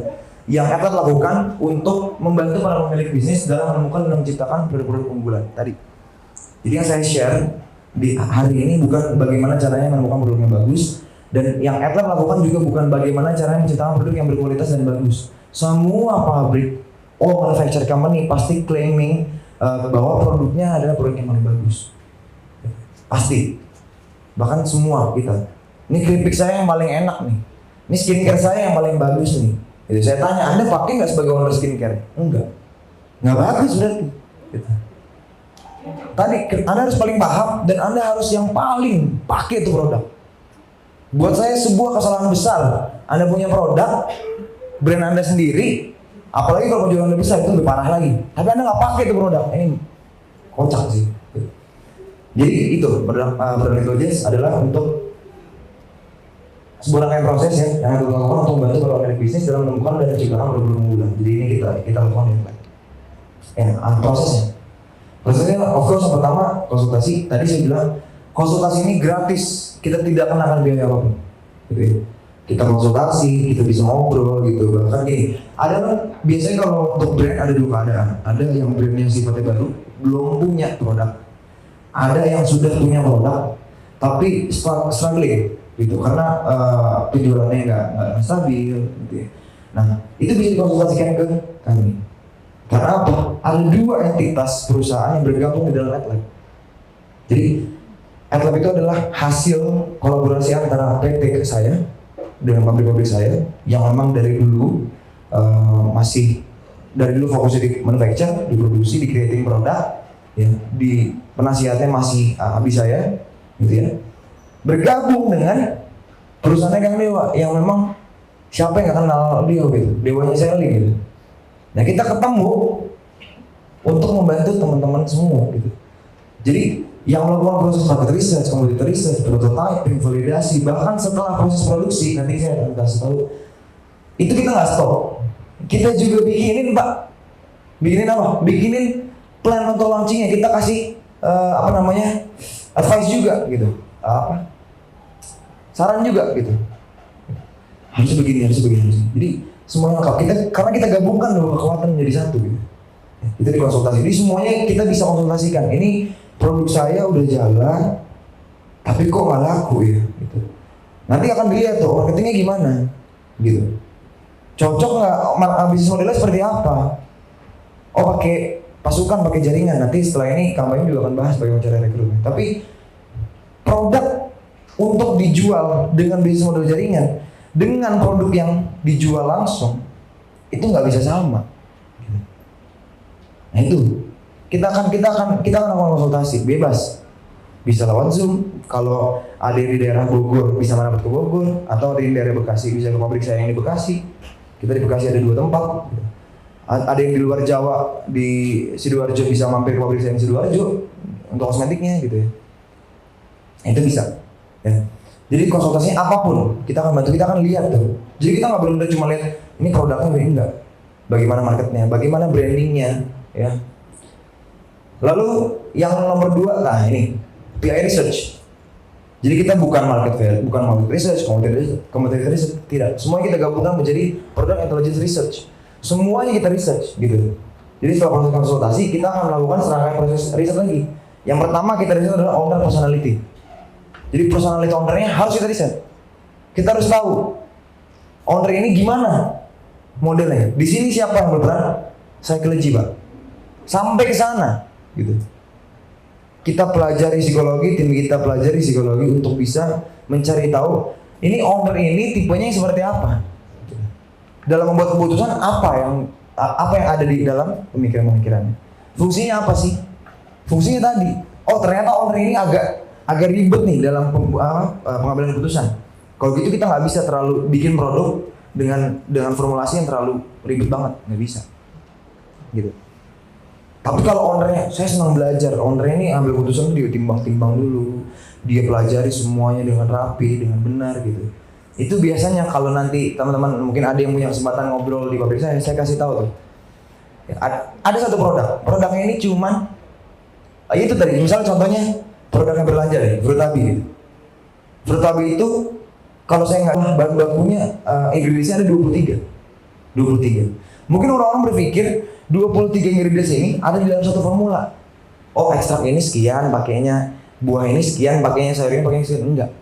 yang akan lakukan untuk membantu para pemilik bisnis dalam menemukan dan menciptakan produk-produk unggulan tadi. Jadi yang saya share di hari ini bukan bagaimana caranya menemukan produk yang bagus, dan yang Atlas lakukan juga bukan bagaimana caranya menciptakan produk yang berkualitas dan bagus. Semua pabrik, all manufacturing company pasti claiming bahwa produknya adalah produk yang paling bagus. Pasti. Bahkan semua kita. Ini keripik saya yang paling enak nih. Ini skincare saya yang paling bagus nih. Jadi saya tanya, Anda pakai nggak sebagai owner skincare? Enggak. Nggak bagus berarti. Gitu. Tadi Anda harus paling paham dan Anda harus yang paling pakai itu produk. Buat saya sebuah kesalahan besar. Anda punya produk, brand Anda sendiri, apalagi kalau penjualan Anda besar itu lebih parah lagi. Tapi Anda nggak pakai itu produk, ini kocak sih. Jadi itu produk intelligence adalah untuk sebuah rangkaian proses ya yang kita lakukan untuk membantu para pemilik bisnis dalam menemukan dan menciptakan produk unggulan. Jadi ini kita lakukan ya prosesnya of course yang pertama konsultasi, tadi saya bilang konsultasi ini gratis, kita tidak kenakan biaya apapun. Gitu ya. Kita konsultasi, kita bisa ngobrol gitu. Bahkan gini, ada kan biasanya kalau untuk brand ada dua keadaan. Ada yang brandnya sifatnya baru, belum punya produk. Ada yang sudah punya produk, tapi struggling gitu karena penjualannya nggak stabil gitu ya. Nah itu bisa dikonsultasikan ke kami. Karena apa? Ada dua entitas perusahaan yang bergabung di dalam AdLab. Jadi AdLab itu adalah hasil kolaborasi antara PT saya dengan pabrik-pabrik saya yang memang dari dulu fokusnya di manufacture, di produksi, di creating produk, ya, di penasihatnya masih abis saya, gitu ya. Bergabung dengan perusahaannya Kang Dewa yang memang siapa yang gak kenal dia gitu, dewanya selling gitu. Nah kita ketemu untuk membantu teman-teman semua gitu. Jadi yang melakukan proses market research, commodity research, prototyping, validasi, bahkan setelah proses produksi, nanti saya akan kasih tahu, itu kita nggak stop. Kita juga bikinin Pak, bikinin apa? Bikinin plan untuk launchingnya. Kita kasih advice juga gitu, saran juga gitu. Harus begini. Jadi semuanya lengkap. Karena kita gabungkan dua kekuatan menjadi satu gitu. Itu dikonsultasi. Jadi semuanya kita bisa konsultasikan. Ini produk saya udah jalan, tapi kok nggak laku ya? Gitu. Nanti akan dilihat tuh marketingnya gimana, gitu. Cocok nggak bisnis modelnya seperti apa? Oh pakai pasukan, pakai jaringan. Nanti setelah ini kampanye juga akan bahas bagaimana cara rekrutmen. Tapi produk untuk dijual dengan bisnis model jaringan dengan produk yang dijual langsung itu nggak bisa sama. Nah itu kita akan lakukan konsultasi bebas, bisa lewat Zoom. Kalau ada yang di daerah Bogor bisa merapat ke Bogor, atau ada yang di daerah Bekasi bisa ke pabrik saya yang di Bekasi. Kita di Bekasi ada 2 tempat. Ada yang di luar Jawa di Sidoarjo bisa mampir ke pabrik saya yang di Sidoarjo untuk kosmetiknya gitu ya. Itu bisa. Ya. Jadi konsultasinya apapun kita akan bantu, kita akan lihat tuh. Jadi kita nggak benar-benar cuma lihat ini produknya ini enggak, bagaimana marketnya, bagaimana brandingnya, ya. Lalu yang nomor 2, nah ini PI research. Jadi kita bukan market research, commodity research, tidak. Semuanya kita gabungkan menjadi product intelligence research. Semuanya kita research gitu. Jadi setelah proses konsultasi kita akan melakukan serangkaian proses riset lagi. Yang pertama kita riset adalah owner personality. Jadi personality ownernya harus kita riset. Kita harus tahu owner ini gimana modelnya. Di sini siapa yang berperan? Psychology Pak. Sampai ke sana gitu. Kita pelajari psikologi, tim kita pelajari psikologi untuk bisa mencari tahu ini owner ini tipenya seperti apa. Dalam membuat keputusan apa yang ada di dalam pemikiran-pemikirannya. Fungsinya apa sih? Fungsinya tadi. Oh ternyata owner ini agak ribet nih dalam pengambilan keputusan. Kalau gitu kita nggak bisa terlalu bikin produk dengan formulasi yang terlalu ribet banget, nggak bisa. Gitu. Tapi kalau ownernya, saya senang belajar. Owner ini ambil keputusan dia timbang-timbang dulu, dia pelajari semuanya dengan rapi, dengan benar gitu. Itu biasanya kalau nanti teman-teman mungkin ada yang punya kesempatan ngobrol di pabrik saya kasih tahu tuh. Ya, ada satu produknya ini cuman itu tadi, misalnya contohnya produknya berlanjut deh, Frutabi gitu. Frutabi itu kalau saya nggak bahan bakunya ingredientsnya ada 23. Mungkin orang-orang berpikir 23 ingredients ini ada di dalam satu formula. Oh ekstrak ini sekian pakainya, buah ini sekian pakainya, sayur ini pakainya sekian. Enggak.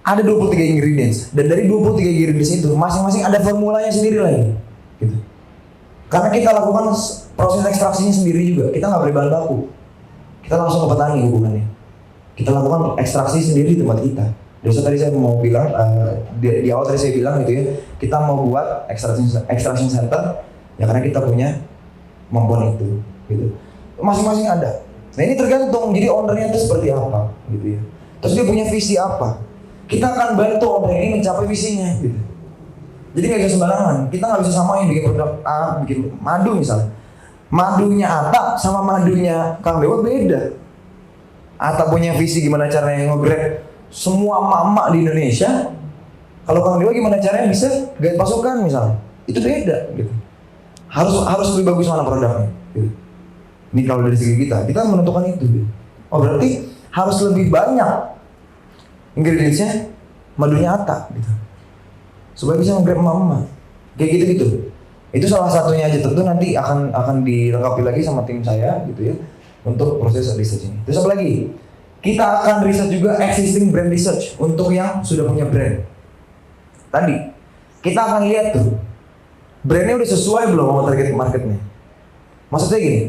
Ada 23 ingredients dan dari 23 ingredients itu masing-masing ada formulanya sendiri lagi. Gitu. Karena kita lakukan proses ekstraksinya sendiri juga, kita nggak beli bahan baku. Kita langsung ke petani hubungannya. Kita lakukan ekstraksi sendiri di tempat kita. Dosa tadi saya mau bilang di awal tadi saya bilang gitu ya, kita mau buat extraction center ya karena kita punya kemampuan itu, gitu. Masing-masing ada. Nah ini tergantung, jadi ownernya itu seperti apa, gitu ya. Terus dia punya visi apa? Kita akan bantu owner ini mencapai visinya, gitu. Jadi nggak bisa sembarangan. Kita nggak bisa samain bikin produk A, bikin madu misalnya. Madunya Atta sama madunya Kang Dewa beda. Atta punya visi gimana caranya nge-grab semua emak-emak di Indonesia. Kalau Kang Dewa gimana caranya bisa guide pasukan misalnya. Itu beda, gitu. Harus lebih bagus mana produknya gitu. Ini kalau dari segi kita menentukan itu gitu. Oh berarti harus lebih banyak ingredientsnya madunya Atta gitu, supaya bisa nge-grab emak-emak kayak gitu. Itu salah satunya aja, tentu nanti akan dilengkapi lagi sama tim saya gitu ya untuk proses research ini. Terus apa lagi? Kita akan riset juga existing brand research untuk yang sudah punya brand. Tadi kita akan lihat tuh brandnya udah sesuai belum sama target marketnya. Maksudnya gini,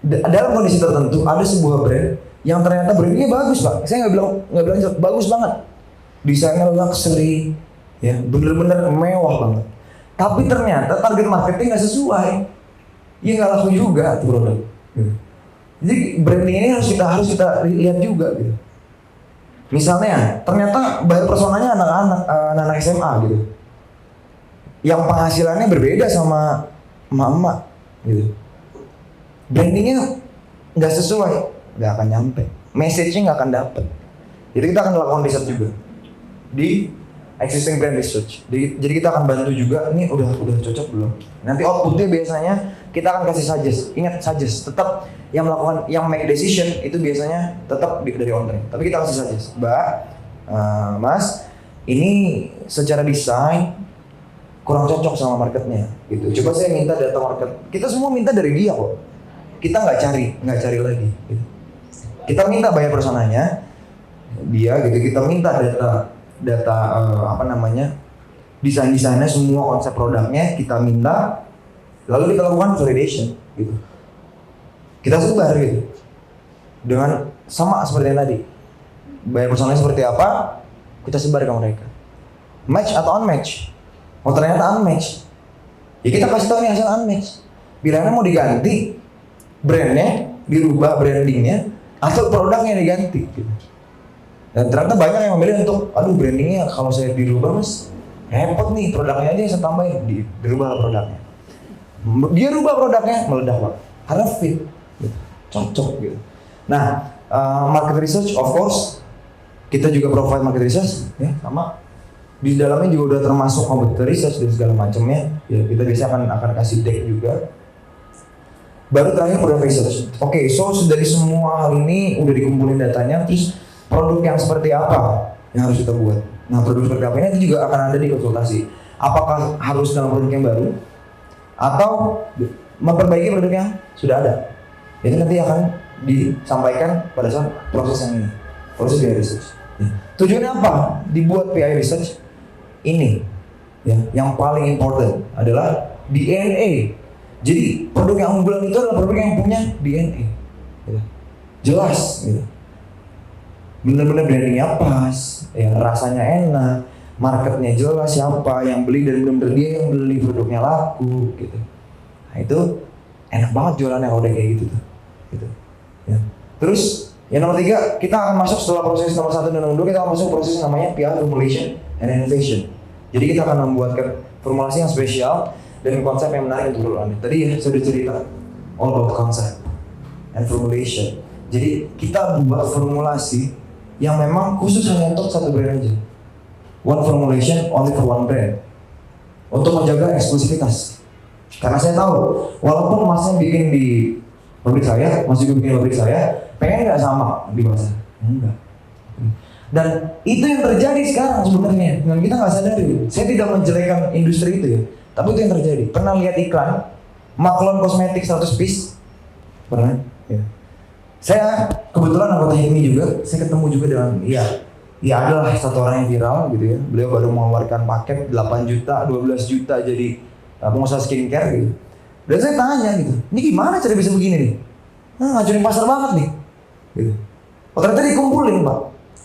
dalam kondisi tertentu ada sebuah brand yang ternyata brandnya bagus pak. Saya nggak bilang bagus banget, desainnya luxury, ya bener-bener mewah banget. Tapi ternyata target marketing nggak sesuai, ya nggak laku juga tuh produk. Jadi branding ini harus kita lihat juga gitu. Misalnya ternyata buyer personanya anak-anak SMA gitu, yang penghasilannya berbeda sama emak-emak gitu. Brandingnya nggak sesuai, nggak akan nyampe, message-nya nggak akan dapet. Jadi kita akan lakukan riset juga di existing brand research. Jadi kita akan bantu juga, ini udah cocok belum. Nanti outputnya biasanya kita akan kasih suggest. Ingat suggest, tetap yang melakukan, yang make decision itu biasanya tetap dari owner. Tapi kita kasih suggest, Mbak, Mas, ini secara desain kurang cocok sama marketnya, gitu. Coba saya minta data market. Kita semua minta dari dia kok. Kita nggak cari lagi. Gitu. Kita minta buyer personanya, dia gitu. Kita minta data desainnya, semua konsep produknya kita minta, lalu kita lakukan validation gitu. Kita sebar gitu dengan sama seperti yang tadi, buyer personanya seperti apa, kita sebar ke mereka, match atau unmatch. Oh ternyata unmatch, ya kita kasih tahu nih hasil unmatch. Bilangnya mau diganti, brandnya dirubah, brandingnya, atau produknya diganti gitu. Dan ternyata banyak yang memilih untuk, aduh brandingnya kalau saya dirubah mas, repot nih, produknya aja saya tambahin, dirubah produknya. Dia rubah produknya, meledak pak, karena fit, gitu. Cocok gitu. Nah, market research of course, kita juga provide market research, ya sama. Di dalamnya juga udah termasuk competitor research dan segala macamnya. Ya kita biasa akan kasih deck juga. Baru terakhir product research. Oke, so dari semua hal ini udah dikumpulin datanya, terus produk yang seperti apa yang harus kita buat. Nah produk seperti apa ini itu juga akan ada di konsultasi. Apakah harus dalam produk yang baru atau memperbaiki produk yang sudah ada. Itu nanti akan disampaikan pada saat proses yang ini, proses PI research. Tujuannya apa? Dibuat PI research ini, ya, yang paling important adalah DNA. Jadi produk yang unggulan itu adalah produk yang punya DNA, gitu. Jelas, gitu. Benar-benar brandingnya pas, ya, rasanya enak, marketnya jelas siapa yang beli dan benar-benar dia yang beli, produknya laku, gitu. Nah itu enak banget jualannya kalau udah kayak gitu tuh, gitu. Ya. Terus yang nomor 3 kita akan masuk setelah proses nomor 1 dan nomor 2 kita akan masuk proses namanya PR formulation and innovation. Jadi kita akan membuatkan formulasi yang spesial dan konsep yang menarik untuk Anda. Tadi ya saya sudah cerita all about concept and formulation. Jadi kita buat formulasi yang memang khusus hanya untuk satu brand aja. One formulation only for one brand. Untuk menjaga eksklusivitas. Karena saya tahu walaupun masnya bikin di pabrik saya, Mas juga bikin pabrik saya, pengen nggak sama di pasar? Enggak. Dan itu yang terjadi sekarang sebenarnya, dan kita nggak sadari. Saya tidak menjelekan industri itu ya, tapi itu yang terjadi. Pernah lihat iklan Maklon kosmetik 100 piece? Pernah? Ya. Saya kebetulan anggota HIPMI juga, saya ketemu juga dengan ya adalah satu orang yang viral gitu ya. Beliau baru mengeluarkan paket 8 juta, 12 juta jadi pengusaha skincare gitu. Dan saya tanya gitu, ini gimana cara bisa begini nih? Ngacurin pasar banget nih. Gitu. Oh ternyata dikumpulin pak,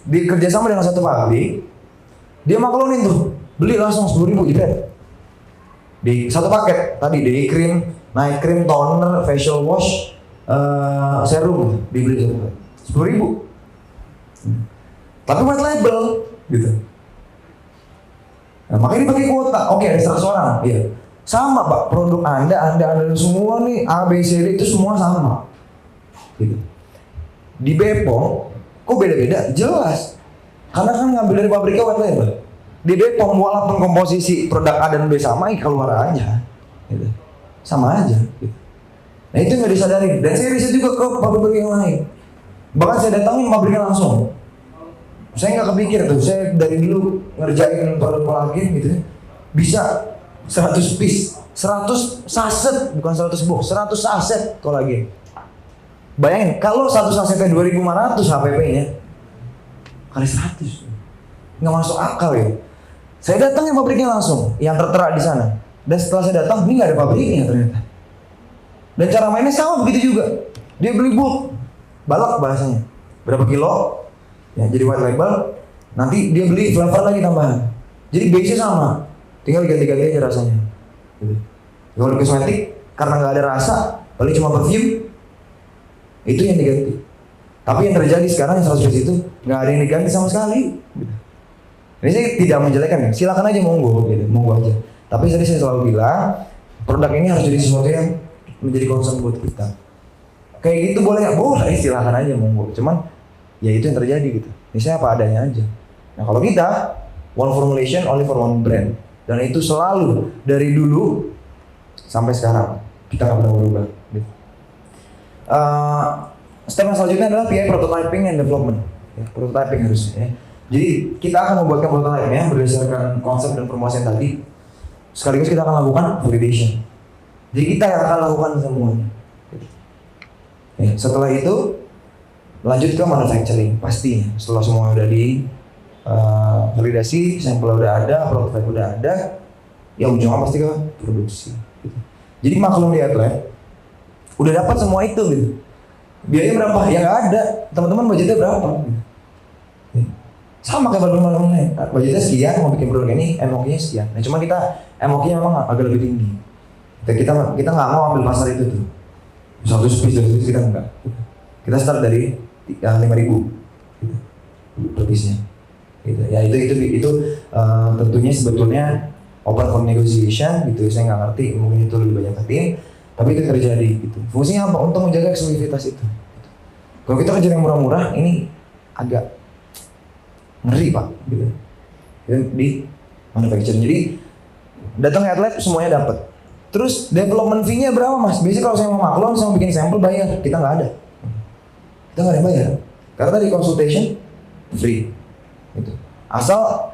dikerja sama dengan satu pabrik, dia maklumin tuh, beli langsung 10.000 jebret. Di satu paket tadi day cream, night cream, toner, facial wash, serum dibeli 10.000. Tapi white label gitu. Nah, makanya dipakai kuota. Oke, ada 100 orang. Iya. Sama pak, produk anda semua nih A, B, C, D itu semua sama. Gitu. Di Bepom, kok beda-beda? Jelas. Karena kan ngambil dari pabriknya white label. Di Bepom walaupun komposisi produk A dan B sama, keluar aja. Gitu. Sama aja. Gitu. Nah Nah itu nggak disadari. Dan saya riset juga ke pabrik yang lain. Bahkan saya datangin pabriknya langsung. Saya nggak kepikir tuh, saya dari dulu ngerjain produk kolagen gitu ya, bisa 100 piece, 100 saset, bukan 100 box, 100 saset kolagen. Bayangin, kalau satu sasetnya 2.500 HPP-nya, kali 100, nggak masuk akal ya. Saya datangin pabriknya langsung, yang tertera di sana. Dan setelah saya datang, ini nggak ada pabriknya ternyata. Dan cara mainnya sama begitu juga. Dia beli bulk, balok bahasanya, berapa kilo? Ya, jadi white label, nanti dia beli flavor lagi tambahan. Jadi base-nya sama, tinggal ganti-ganti aja rasanya. Gitu. Kalau di kosmetik, karena nggak ada rasa, paling cuma perfume, itu yang diganti. Tapi yang terjadi sekarang yang 100 itu nggak ada yang diganti sama sekali. Gitu. Ini saya tidak menjelekkan, ya. Silakan aja monggo, gitu. Monggo aja. Tapi tadi saya selalu bilang, produk ini harus jadi sesuatu yang menjadi concern buat kita. Kayak gitu boleh nggak? Boleh, silakan aja monggo. Cuman ya itu yang terjadi gitu. Misalnya apa adanya aja. Nah kalau kita one formulation only for one brand, dan itu selalu dari dulu sampai sekarang kita nggak pernah berubah. Gitu. Step yang selanjutnya adalah PI prototyping and development. Ya, prototyping harusnya. Ya. Jadi kita akan membuatkan prototype-nya berdasarkan konsep dan promosian tadi. Sekaligus kita akan lakukan validation. Jadi kita yang akan lakukan semuanya. Ya, setelah itu lanjut ke manufacturing pastinya. Setelah semua udah di validasi, sampel udah ada, prototype udah ada, ya ujungnya pasti ke produksi. Gitu. Jadi maklum di Atlet udah dapat semua itu gitu. Biayanya berapa? Ya nggak ada. Teman-teman budgetnya berapa? Gitu. Sama kayak produk lain. Budgetnya sekian, mau bikin produk ini, MOQ-nya sekian. Nah cuma kita MOQ-nya memang agak lebih tinggi. Kita nggak mau ambil pasar itu tuh. 100 piece kita enggak. Kita start dari 5.000 gitu, per piece-nya. Gitu. Ya itu tentunya sebetulnya open for negotiation gitu. Saya nggak ngerti, mungkin itu lebih banyak ke tim, tapi itu terjadi gitu. Fungsinya apa? Untuk menjaga eksklusivitas itu. Gitu. Kalau kita kerja yang murah-murah, ini agak ngeri pak. Gitu. Di manufacturing. Jadi datang ke Atlet semuanya dapat. Terus development fee-nya berapa mas? Biasanya kalau saya mau maklon, saya mau bikin sampel bayar. Kita nggak ada. Kita nggak ada yang bayar. Karena tadi consultation free. Gitu. Asal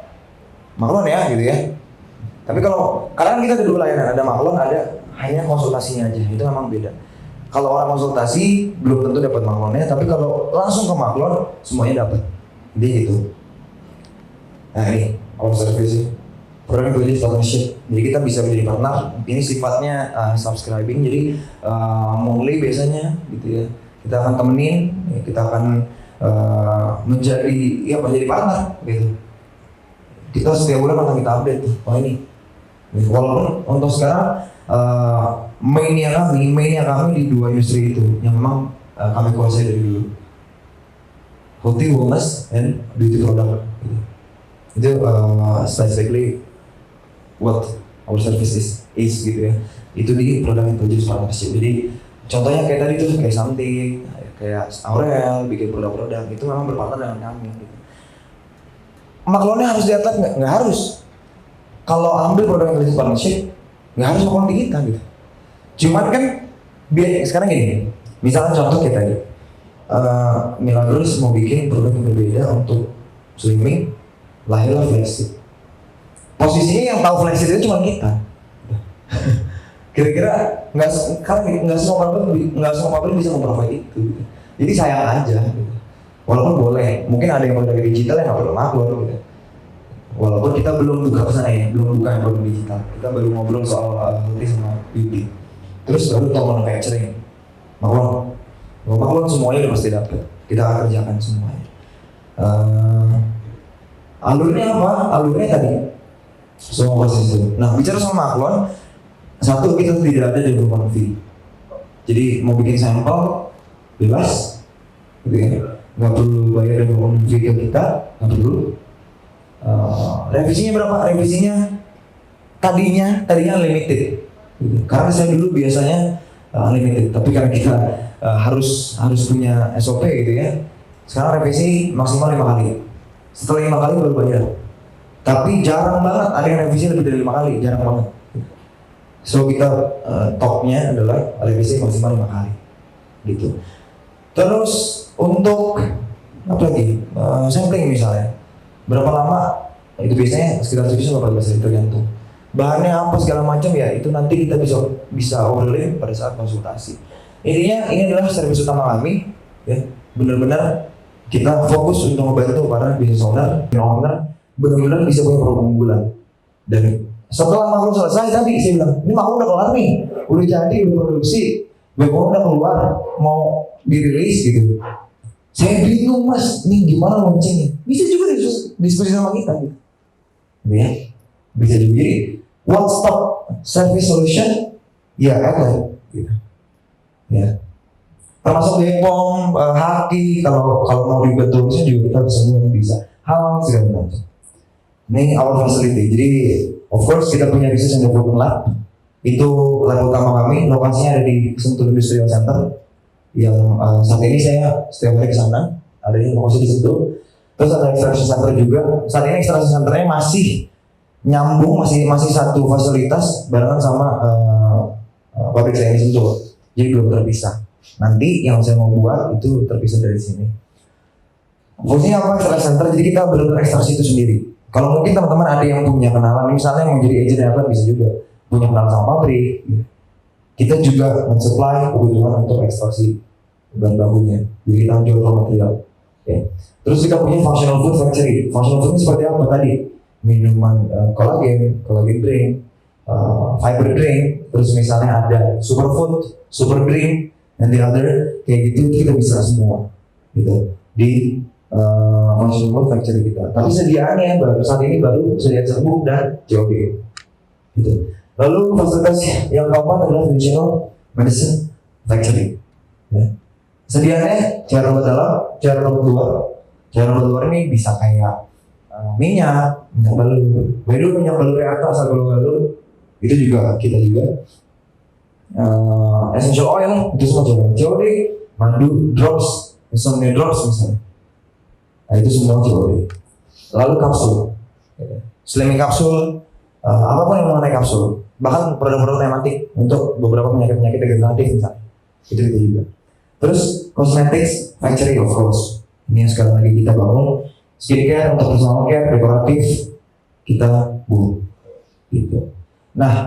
maklon ya gitu ya. Tapi kalau karena kita ada dua layanan, ada maklon, ada hanya konsultasinya aja. Itu memang beda. Kalau orang konsultasi belum tentu dapat maklonnya, tapi kalau langsung ke maklon semuanya dapat. Jadi gitu. Nah ini our service. Program Intelligence Partnership. Jadi kita bisa menjadi partner. Ini sifatnya subscribing. Jadi monthly biasanya gitu ya. Kita akan temenin, ya, kita akan menjadi partner gitu. Kita setiap bulan akan kita update tuh. Oh ini. Walaupun untuk sekarang mainnya kami di dua industri itu yang memang kami kuasai dari dulu. Healthy wellness and beauty product. Gitu. Itu specifically what our service is gitu ya. Itu di product intelligence partnership. Jadi contohnya kayak tadi tuh kayak something, kayak Aurel bikin produk-produk itu memang berpartner dengan kami. Gitu. Maklonnya harus di Atlet nggak harus. Kalau ambil produk intelligence partnership nggak harus maklon di kita gitu. Cuman kan biar sekarang gini, misalnya contoh kayak tadi, Milagros mau bikin produk yang berbeda untuk slimming, lahirlah flexit. Posisinya yang tahu flexit itu cuma kita. Kira-kira nggak semua pabrik bisa memprovide itu. Gitu. Jadi sayang aja. Gitu. Walaupun boleh, mungkin ada yang produk digital yang nggak perlu maklon gitu. Walaupun kita belum buka kesana ya, belum buka yang produk digital. Kita baru ngobrol soal healthy sama beauty. Terus baru tahu manufacturing. Maklon semuanya udah pasti dapat. Kita akan kerjakan semuanya. Alurnya apa? Alurnya tadi semua posisi. Nah bicara sama maklon, satu kita tidak ada development fee. Jadi mau bikin sampel bebas, gitu ya. Nggak perlu bayar development fee ke kita, nggak perlu. Revisinya berapa? Revisinya tadinya limited. Gitu. Karena saya dulu biasanya limited, tapi karena kita harus punya SOP gitu ya. Sekarang revisi maksimal 5 kali. Setelah 5 kali baru bayar. Tapi jarang banget ada yang revisi lebih dari 5 kali, jarang banget. So kita topnya adalah revisi maksimal 5 kali gitu. Terus untuk apa lagi? Sampling misalnya. Berapa lama? Itu biasanya sekitar 7-14 hari tergantung. Bahannya apa segala macam ya itu nanti kita bisa obrolin pada saat konsultasi. Intinya ini adalah servis utama kami ya. Benar-benar kita fokus untuk membantu para business owner benar-benar bisa punya program unggulan. Dan setelah makro selesai tadi saya bilang, ini makro udah kelar nih, udah jadi, udah produksi, makro udah keluar, mau dirilis gitu. Saya bingung mas, nih gimana launchingnya? Bisa juga diskusi sama kita gitu. Ya, bisa juga. Jadi one stop service solution, ya ada gitu. Ya. Termasuk Bepom, Haki, kalau mau dibetul juga kita semua bisa. Hal segala macam. Ini our facility. Jadi of course kita punya research and development lab. Itu lab utama kami. Lokasinya ada di Sentul Industrial Center. Yang saat ini saya setiap hari ke sana. Ada di lokasi di Sentul. Terus ada extraction center juga. Saat ini extraction centernya masih nyambung, masih satu fasilitas barengan sama pabrik saya di Sentul. Jadi belum terpisah. Nanti yang saya mau buat itu terpisah dari sini. Fungsinya apa extraction center? Jadi kita benar-benar ekstraksi itu sendiri. Kalau mungkin teman-teman ada yang punya kenalan, misalnya mau jadi agent apa bisa juga punya kenalan sama pabrik. Kita juga mensupply kebutuhan untuk ekstraksi bahan bakunya. Jadi kita jual raw material. Ya. Terus kita punya functional food factory. Functional food seperti apa tadi? Minuman kolagen drink, fiber drink. Terus misalnya ada superfood, super drink, and the other kayak gitu kita bisa semua. Gitu di functional food factory kita. Tapi sediaannya saat ini baru sediaan serbuk dan COD. Gitu. Lalu fasilitas yang keempat adalah functional medicine factory. Ya. Sediaannya cairan obat dalam, cairan obat luar. Cairan obat luar ini bisa kayak minyak balur. Baru minyak balur yang atas atau galur itu juga kita juga. Essential oil itu semua juga. COD, madu, drops, insomnia drops misalnya. Nah, itu semua COD. Lalu kapsul, slimming kapsul, apapun yang mengenai kapsul, bahkan produk-produk tematik untuk beberapa penyakit-penyakit degeneratif misalnya, itu juga. Terus cosmetics factory of course, ini yang sekarang lagi kita bangun. Skincare untuk personal care, dekoratif kita buat, gitu. Nah,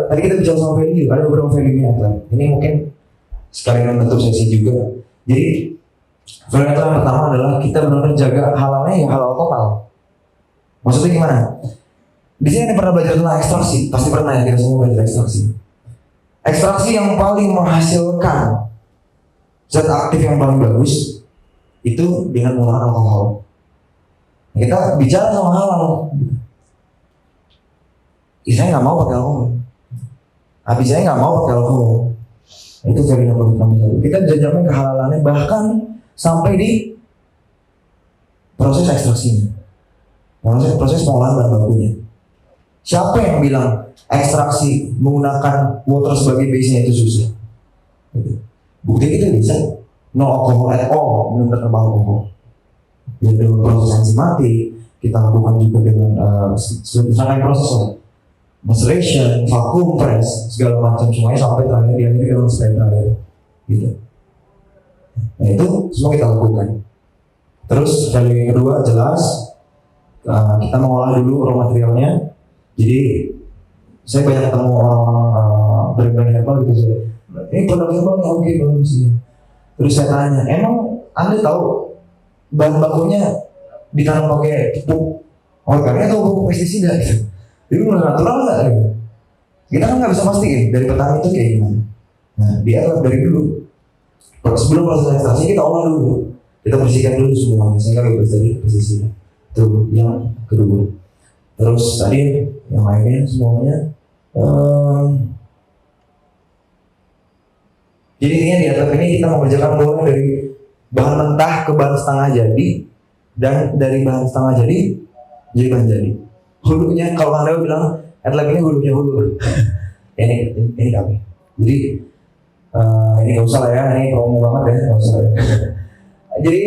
tadi kita bicara soal value, ada beberapa value-nya kan. Ini mungkin sekalian bentuk sesi juga. Jadi value yang pertama adalah kita benar-benar jaga halalnya ya halal total. Maksudnya gimana? Di sini ada pernah belajar tentang ekstraksi, pasti pernah ya kita semua belajar ekstraksi. Ekstraksi yang paling menghasilkan zat aktif yang paling bagus itu dengan menggunakan alkohol. Kita bicara sama halal. Saya nggak mau pakai alkohol. Habis saya nggak mau pakai alkohol. Itu value nomor satu. Kita jajakan kehalalannya bahkan sampai di proses ekstraksinya, proses pengolahan bahan bakunya. Siapa yang bilang ekstraksi menggunakan water sebagai base-nya itu susah? Bukti kita bisa no alcohol at all, benar-benar tanpa alkohol. Ya dengan proses enzimatik kita lakukan juga dengan serangkaian proses maceration, vacuum press, segala macam semuanya sampai terakhir diakhiri dengan spray terakhir, gitu. Nah itu semua kita lakukan. Terus value yang kedua jelas kita mengolah dulu raw materialnya. Jadi saya banyak ketemu orang-orang brand herbal gitu sih. Ini produk herbal nih oke bagus sih. Terus saya tanya, emang Anda tahu bahan bakunya ditanam pakai pupuk organik atau pupuk pestisida gitu? Jadi menurut natural nggak? Kita kan nggak bisa pastiin dari petani itu kayak gimana. Nah dia dari dulu. Sebelum proses ekstraksi kita olah dulu, kita bersihkan dulu semuanya sehingga bebas dari pestisida. Itu yang kedua. Terus tadi yang lainnya semuanya. Jadi intinya di atap ini kita mengerjakan mulai dari bahan mentah ke bahan setengah jadi dan dari bahan setengah jadi bahan jadi. Hulunya kalau Anda bilang atap ini hulunya hulu. ini kami. Jadi ini nggak usah lah ya, ini promo banget ya, nggak usah. Jadi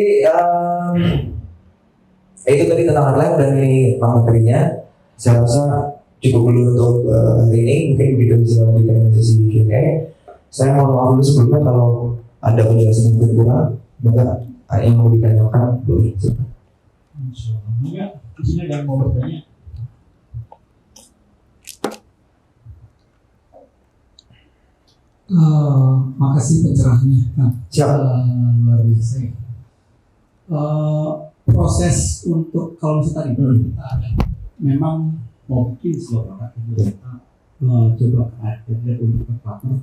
itu tadi tentang lab dan ini materinya. Saya rasa cukup dulu untuk hari ini. Mungkin kita bisa lanjutkan sesi Q&A. Saya mohon maaf dulu sebelumnya kalau ada penjelasan yang kurang, maka yang mau ditanyakan boleh. Enggak, di sini ada yang mau bertanya. Makasih pencerahannya, Kang. Siap. Luar biasa. Ya. Proses untuk kalau misalnya tadi kita ada memang mungkin sebuah kita coba lihat untuk partner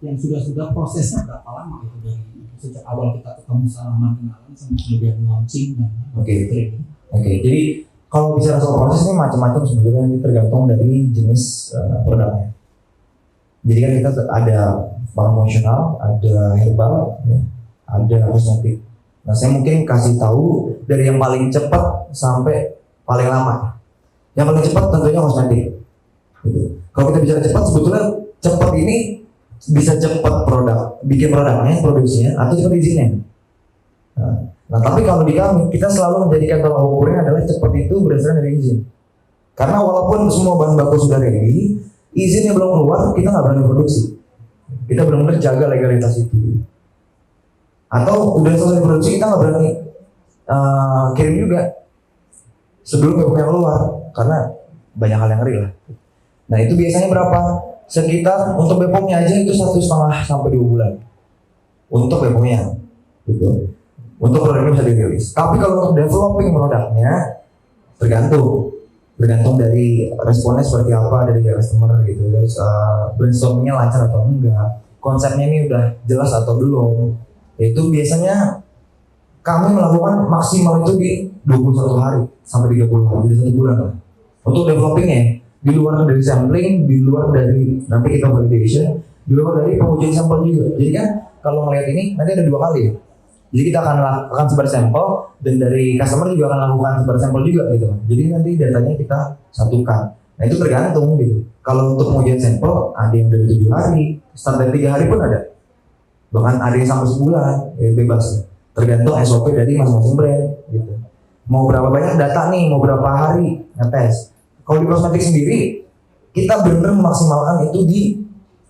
yang sudah prosesnya berapa lama itu dari sejak awal kita ketemu salaman kenalan sampai kemudian launching dan trading. Oke, jadi kalau bicara soal proses ini macam-macam sebenarnya, ini tergantung dari jenis produknya. Jadi kan kita ada fungsional, ada herbal, ya, ada kosmetik. Nah, saya mungkin kasih tahu dari yang paling cepat sampai paling lama. Yang paling cepat tentunya kosmetik. Gitu. Kalau kita bicara cepat, sebetulnya cepat ini bisa cepat bikin produknya, produksinya, atau cepat izinnya. Nah, tapi kalau di kami, kita selalu menjadikan tolak ukurnya adalah cepat itu berdasarkan dari izin. Karena walaupun semua bahan baku sudah ready, izinnya belum keluar, kita nggak berani produksi. Kita benar-benar jaga legalitas itu. Atau udah selesai produksi, kita nggak berani kirim juga sebelum BPOM yang keluar, karena banyak hal yang ngeri lah. Nah, itu biasanya berapa? Sekitar untuk BPOM-nya aja itu 1,5 sampai 2 bulan untuk BPOM-nya, gitu. Untuk produknya bisa dirilis. Tapi kalau untuk developing produknya tergantung dari responnya seperti apa dari customer gitu. Terus brainstormingnya lancar atau enggak, konsepnya ini udah jelas atau belum. Itu biasanya kami melakukan maksimal itu di 21 hari sampai 30 hari, jadi 1 bulan lah. Untuk developingnya, di luar dari sampling, di luar dari nanti kita validation, di luar dari pengujian sampel juga. Jadi kan kalau melihat ini nanti ada 2 kali ya. Jadi kita akan sebar sampel dan dari customer juga akan lakukan sebar sampel juga gitu. Jadi nanti datanya kita satukan. Nah, itu tergantung gitu. Kalau untuk pengujian sampel ada yang dari 7 hari, start dari 3 hari pun ada. Bahkan ada yang sampai sebulan, ya bebas. Tergantung SOP dari masing-masing brand gitu. Mau berapa banyak data nih, mau berapa hari ngetes. Kalau di kosmetik sendiri, kita benar-benar memaksimalkan itu di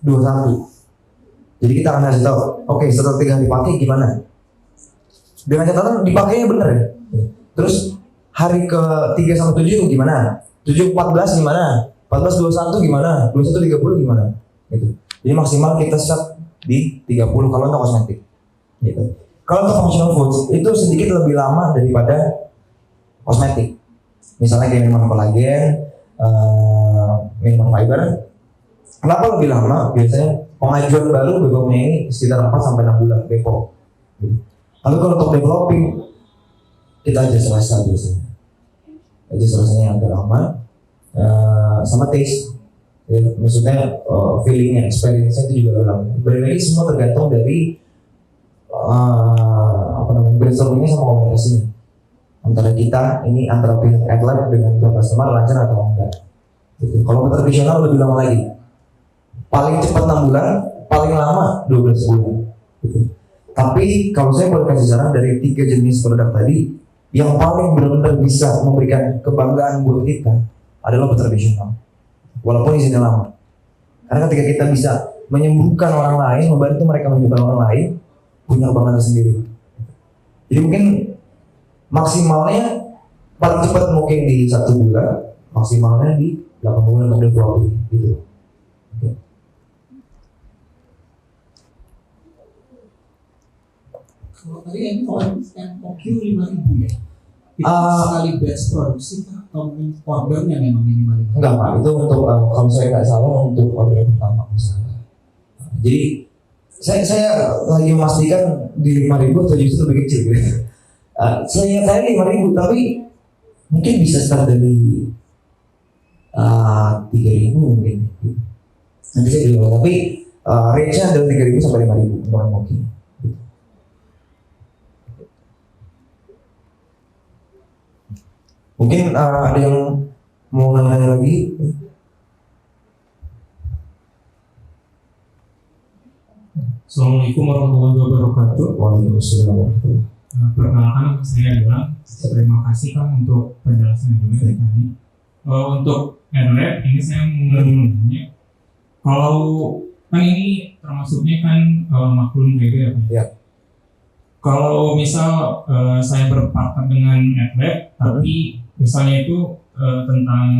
21. Jadi kita akan kasih tahu, oke, setelah 3 hari pakai gimana? Dengan catatan dipakainya bener ya. Terus hari ke 3 sampai 7 gimana? 7 14 gimana? 14 21 gimana? 21 30 gimana? Gitu. Jadi maksimal kita set di 30 kalau untuk kosmetik. Gitu. Kalau untuk functional foods itu sedikit lebih lama daripada kosmetik. Misalnya kayak minuman kolagen, minuman fiber. Kenapa lebih lama? Biasanya pengajuan baru BPOM-nya ini sekitar 4 sampai 6 bulan BPOM. Lalu kalau untuk developing, kita aja serasa biasanya. Aja serasanya yang agak lama, sama taste. Ya, maksudnya feelingnya, experience-nya itu juga lama. Berarti semua tergantung dari brainstormingnya sama komunikasinya. Antara kita, ini antara pihak adlab dengan pihak customer lancar atau enggak. Gitu. Kalau tradisional lebih lama lagi. Paling cepat 6 bulan, paling lama 12 bulan. Gitu. Tapi kalau saya boleh kasih saran dari 3 jenis produk tadi, yang paling benar-benar bisa memberikan kebanggaan buat kita adalah tradisional. Walaupun izinnya lama. Karena ketika kita bisa menyembuhkan orang lain, membantu mereka menyembuhkan orang lain, punya kebanggaan sendiri. Jadi mungkin maksimalnya paling cepat mungkin di 1 bulan, maksimalnya di 8 bulan untuk developing gitu. Okay. Kalau tadi yang MOQ 5.000 ya? Itu sekali batch produksi atau ordernya memang minimal? Enggak Pak, itu untuk kalau saya nggak salah untuk order pertama misalnya. Jadi saya lagi memastikan di 5.000 atau justru lebih kecil gitu. Saya 5.000 tapi mungkin bisa start dari 3.000 mungkin. Nanti saya bilang, tapi range-nya adalah 3.000 sampai 5.000 untuk MOQ. Mungkin ada yang mau nanya lagi? Assalamualaikum warahmatullahi wabarakatuh. Waalaikumsalam. Perkenalkan saya adalah terima kasih Kang untuk penjelasan yang diberikan tadi. Untuk AdLab ini saya mau nanya, kalau kan ini termasuknya kan maklum gitu ya. Ya. Kalau misal saya berpartner dengan AdLab, tapi misalnya itu tentang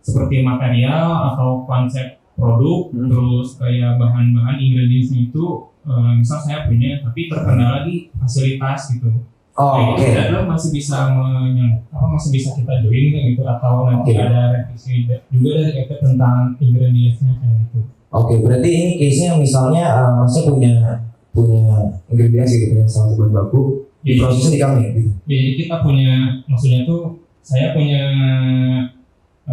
seperti material atau konsep produk, terus kayak bahan-bahan ingredientsnya itu misal saya punya, tapi terkendala di fasilitas gitu. Oh, oke. AdLab masih bisa masih bisa kita join gitu, atau nanti ada revisi juga dari AdLab tentang ingredientsnya kayak gitu. Oke, berarti ini case-nya misalnya Masnya punya ingredients gitu, punya salah satu bahan baku, di prosesnya di kami gitu. Jadi kita punya, maksudnya tuh saya punya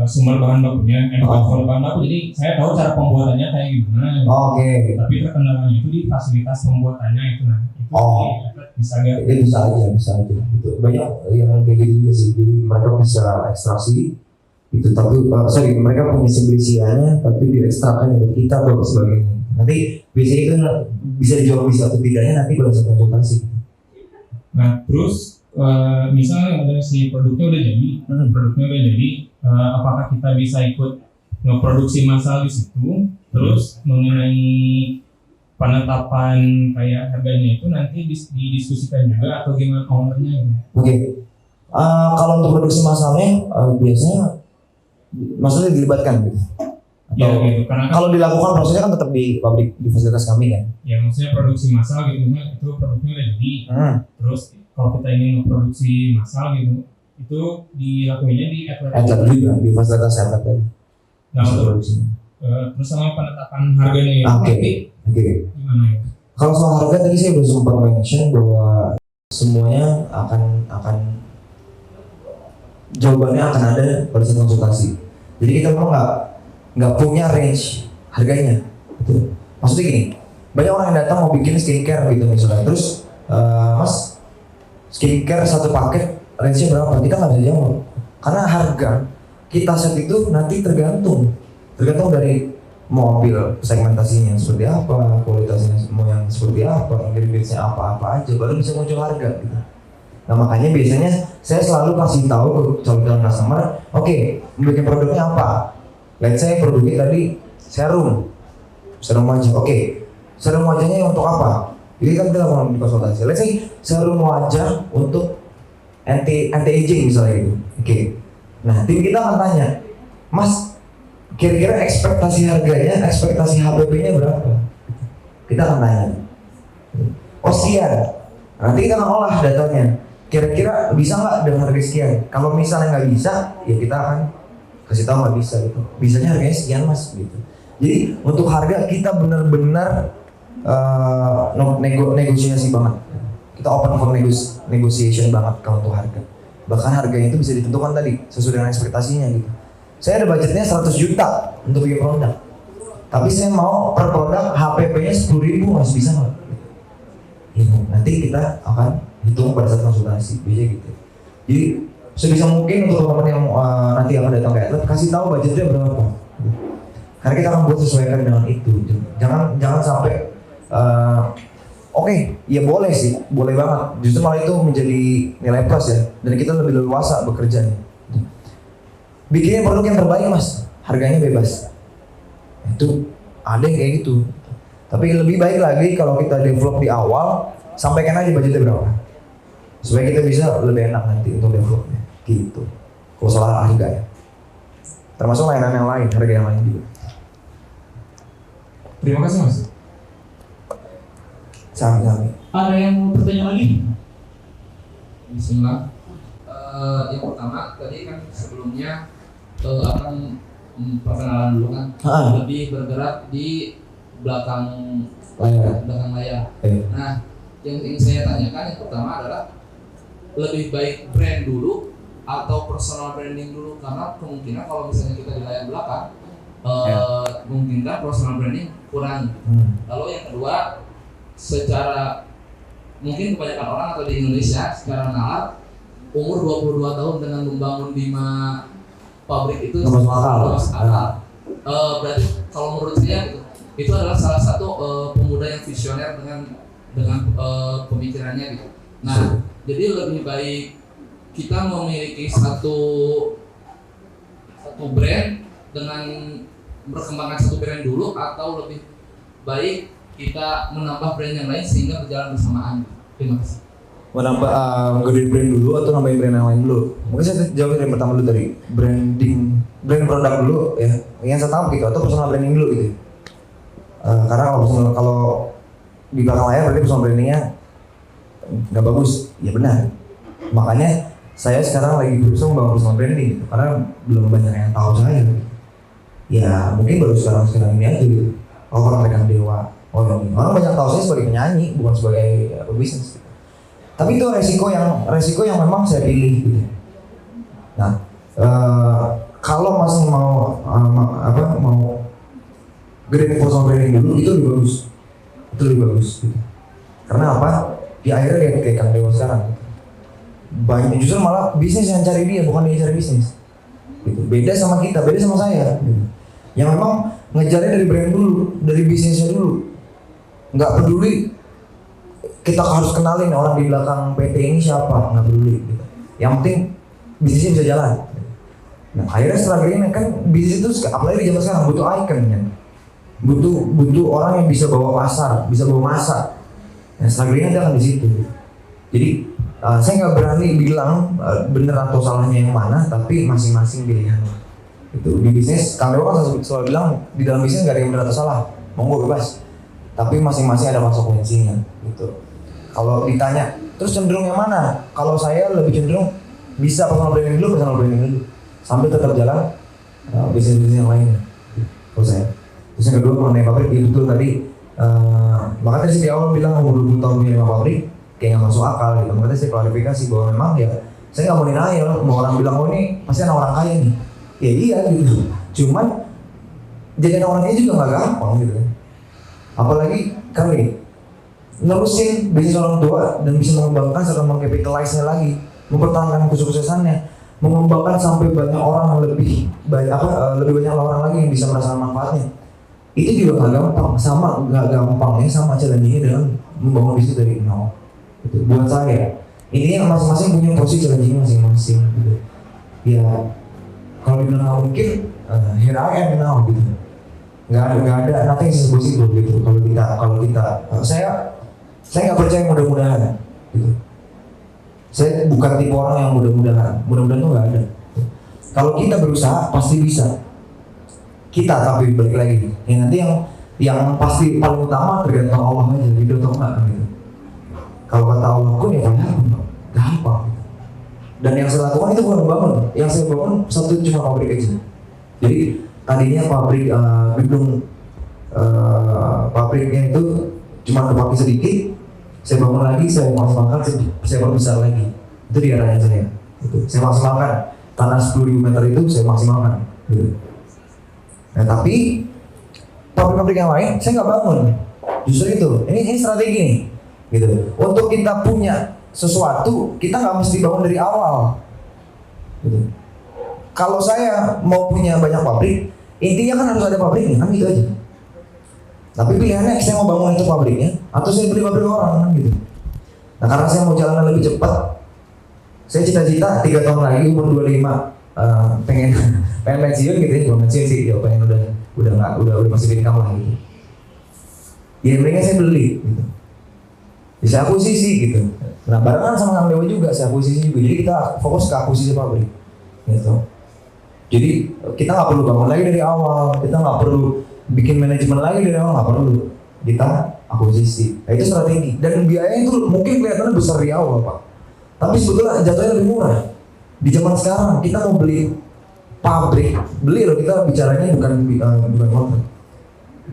sumber bahan bakunya, sumber bahan baku, jadi saya tahu cara pembuatannya kayak gimana. Oke. Tapi terkendalanya itu di fasilitas pembuatannya itu nanti. Bisa nggak? Bisa aja gitu. Banyak yang kayak gitu juga sih. Jadi mereka bisa ekstraksi itu, tapi mereka punya simplisiannya tapi diekstrakan dari kita atau sebagainya. Nanti biasanya itu bisa dijual bisa atau tidaknya nanti pada saat konsultasi. Nah terus misalnya ada si produknya udah jadi, apakah kita bisa ikut ngeproduksi massal di situ? Terus mengenai penetapan kayak harganya itu nanti didiskusikan juga atau gimana ownernya gitu? Oke. Kalau untuk produksi massalnya biasanya maksudnya dilibatkan gitu. Ya gitu, karena kalau dilakukan prosesnya kan tetap di pabrik, di fasilitas kami kan. Ya maksudnya produksi massal gitu, itu produknya udah jadi. Terus kalau kita ingin memproduksi massal gitu, itu dilakuinnya di AdLab juga, di fasilitas AdLab tadi. Nah untuk produksinya. Terus sama penetapan harganya itu Oke. Gimana ya? Kalau soal harga tadi saya belum sempat mention bahwa semuanya akan jawabannya akan ada pada saat konsultasi. Jadi kita memang nggak punya range harganya, gitu. Maksudnya gini, banyak orang yang datang mau bikin skincare gitu misalnya, terus Mas skincare satu paket range-nya berapa? Kita nggak bisa jawab, karena harga kita set itu nanti tergantung dari mobil segmentasinya seperti apa, kualitasnya mau yang seperti apa, ingredientsnya apa aja, baru bisa muncul harga gitu. Nah makanya biasanya saya selalu kasih tahu ke calon customer, oke, bikin produknya apa? Let's say produknya tadi serum wajah, oke, serum wajahnya untuk apa? Ini kan kita mau konsultasi. Let's say serum wajah untuk anti aging misalnya gitu, oke. Nah tim kita akan tanya, Mas, kira-kira ekspektasi harganya, ekspektasi HPP-nya berapa? Kita akan tanya. Oh sekian. Nanti kita akan olah datanya. Kira-kira bisa nggak dengan harga sekian? Kalau misalnya nggak bisa, ya kita akan kasih tahu nggak bisa gitu. Bisanya harganya sekian Mas gitu. Jadi untuk harga kita benar-benar negosiasi banget. Kita open for negotiation banget kalau untuk harga. Bahkan harganya itu bisa ditentukan tadi sesuai dengan ekspektasinya gitu. Saya ada budgetnya 100 juta untuk bikin produk, tapi saya mau per produk HPP-nya 10.000 Mas, bisa nggak? Gitu. Nanti kita akan hitung pada saat konsultasi, biasanya gitu. Jadi sebisa mungkin untuk teman-teman yang nanti akan datang ke AdLab, kasih tahu budgetnya berapa. Karena kita akan buat sesuaikan dengan itu. Jangan sampai oke, ya boleh sih, boleh banget. Justru malah itu menjadi nilai plus ya, dan kita lebih leluasa bekerjanya. Bikinnya produk yang terbaik Mas, harganya bebas. Itu ada yang kayak gitu. Tapi lebih baik lagi kalau kita develop di awal, sampaikan aja budgetnya berapa, supaya kita bisa lebih enak nanti untuk developnya. Gitu. Kalau soal harga ya. Termasuk layanan yang lain, harga yang lain juga. Terima kasih Mas. Sami-sami. Ada yang mau bertanya lagi? Bismillah. Yang pertama tadi kan sebelumnya akan perkenalan dulu kan, lebih bergerak di belakang layar. Nah, yang ingin saya tanyakan yang pertama adalah lebih baik brand dulu atau personal branding dulu, karena kemungkinan kalau misalnya kita di layar belakang memungkinkan personal branding kurang. Lalu yang kedua, secara mungkin kebanyakan orang atau di Indonesia secara nalar umur 22 tahun dengan membangun 5 pabrik itu akal. Berarti kalau menurut saya itu adalah salah satu pemuda yang visioner dengan pemikirannya gitu. Nah, jadi lebih baik kita memiliki satu satu brand dengan berkembangkan satu brand dulu, atau lebih baik kita menambah brand yang lain sehingga berjalan bersamaan? Terima kasih. Menambah gedein brand dulu atau nambahin brand yang lain dulu? Mungkin saya jawab dari yang pertama dulu, dari brand produk dulu ya, yang saya tahu gitu, atau personal branding dulu gitu. Karena kalau di belakang layar berarti personal brandingnya nggak bagus, ya benar. Makanya saya sekarang lagi berusaha membangun personal branding gitu, karena belum banyak yang tahu saya. Gitu. Ya mungkin baru sekarang ini aja gitu. Orang mereka dewa, orang banyak tahu saya sebagai penyanyi, bukan sebagai pebisnis. Gitu. Tapi itu resiko yang memang saya pilih gitu. Nah, kalau masih mau gedein personal branding dulu, itu lebih bagus gitu. Karena apa? Di akhirnya kayak Kang Dewa sekarang gitu. Banyak justru malah bisnis yang cari dia, bukan dia cari bisnis gitu. Beda sama kita, beda sama saya gitu. Yang memang ngejarnya dari brand dulu, dari bisnisnya dulu. Nggak peduli kita harus kenalin orang di belakang PT ini siapa, nggak peduli gitu. Yang penting bisnisnya bisa jalan. Nah akhirnya setelah ini kan bisnis itu apalagi di zaman sekarang butuh icon kan, butuh orang yang bisa bawa pasar, bisa bawa masa. Nah setelah ini akan di situ. Jadi saya nggak berani bilang bener atau salahnya yang mana, tapi masing-masing pilihan. Itu di bisnis, Kang Dewa kan selalu bilang di dalam bisnis nggak ada yang benar atau salah, monggo bebas. Tapi masing-masing ada konsekuensinya gitu. Kalau ditanya, terus cenderung yang mana? Kalau saya lebih cenderung bisa personal branding dulu, sambil tetap jalan bisnis-bisnis yang lainnya. Kalau saya. Terus yang kedua mengenai pabrik, itu betul tadi. Makanya tadi di awal bilang umur 20 tahun punya pabrik, kayak nggak masuk akal gitu. Makanya saya klarifikasi bahwa memang ya saya nggak mau denial, mau orang bilang oh ini pasti anak orang kaya nih. Ya iya gitu. Cuman jadi anak orang kaya juga nggak gampang gitu. Apalagi kami nerusin bisnis orang tua dan bisa mengembangkan serta mengkapitalisnya lagi, mempertahankan kesuksesannya, mengembangkan sampai banyak orang lebih banyak orang lagi yang bisa merasakan manfaatnya. Itu juga nggak gampang, sama challenge-nya dengan membangun bisnis dari nol. Gitu. Buat saya, ini masing-masing punya posisi challenge masing-masing. Gitu. Ya, kalau dibilang nggak mungkin, here I am now gitu. Nggak ada nothing is possible gitu. Kalau kita, saya nggak percaya mudah-mudahan. Gitu. Saya bukan tipe orang yang mudah-mudahan tuh nggak ada. Kalau kita berusaha pasti bisa. Kita tapi balik lagi. Nanti yang pasti paling utama tergantung Allah aja. Gitu atau enggak gitu. Kalau kata Allah pun ya gampang. Dan yang saya lakukan itu bukan bangun. Yang saya bangun satu cuma pabrik aja. Jadi tadinya pabrik gedung pabriknya itu cuma kepake sedikit. Saya bangun lagi, saya maksimalkan, saya perbesar lagi. Itu di arahnya saya. Gitu. Saya maksimalkan tanah 10.000 meter itu saya maksimalkan. Gitu. Nah tapi pabrik-pabrik yang lain saya nggak bangun. Justru itu. Ini strategi nih. Gitu. Untuk kita punya sesuatu kita nggak mesti bangun dari awal. Gitu. Kalau saya mau punya banyak pabrik, intinya kan harus ada pabriknya, kan gitu aja. Tapi pilihannya saya mau bangun itu pabriknya atau saya beli pabrik orang kan gitu. Nah karena saya mau jalan lebih cepat, saya cita-cita 3 tahun lagi umur 25 pengen pensiun gitu ya, belum pensiun sih, ya pengen udah masih income lah gitu. Ya mendingan saya beli gitu. Bisa akuisisi gitu. Nah barengan sama Kang Dewa juga saya akuisisi juga. Jadi kita fokus ke akuisisi pabrik gitu. Jadi kita nggak perlu bangun lagi dari awal, kita nggak perlu bikin manajemen lagi dari awal, nggak perlu. Kita akuisisi. Nah, itu strategi. Dan biayanya itu mungkin kelihatannya besar di awal Pak. Tapi sebetulnya jatuhnya lebih murah. Di zaman sekarang kita mau beli pabrik, beli loh, kita bicaranya bukan kontrak.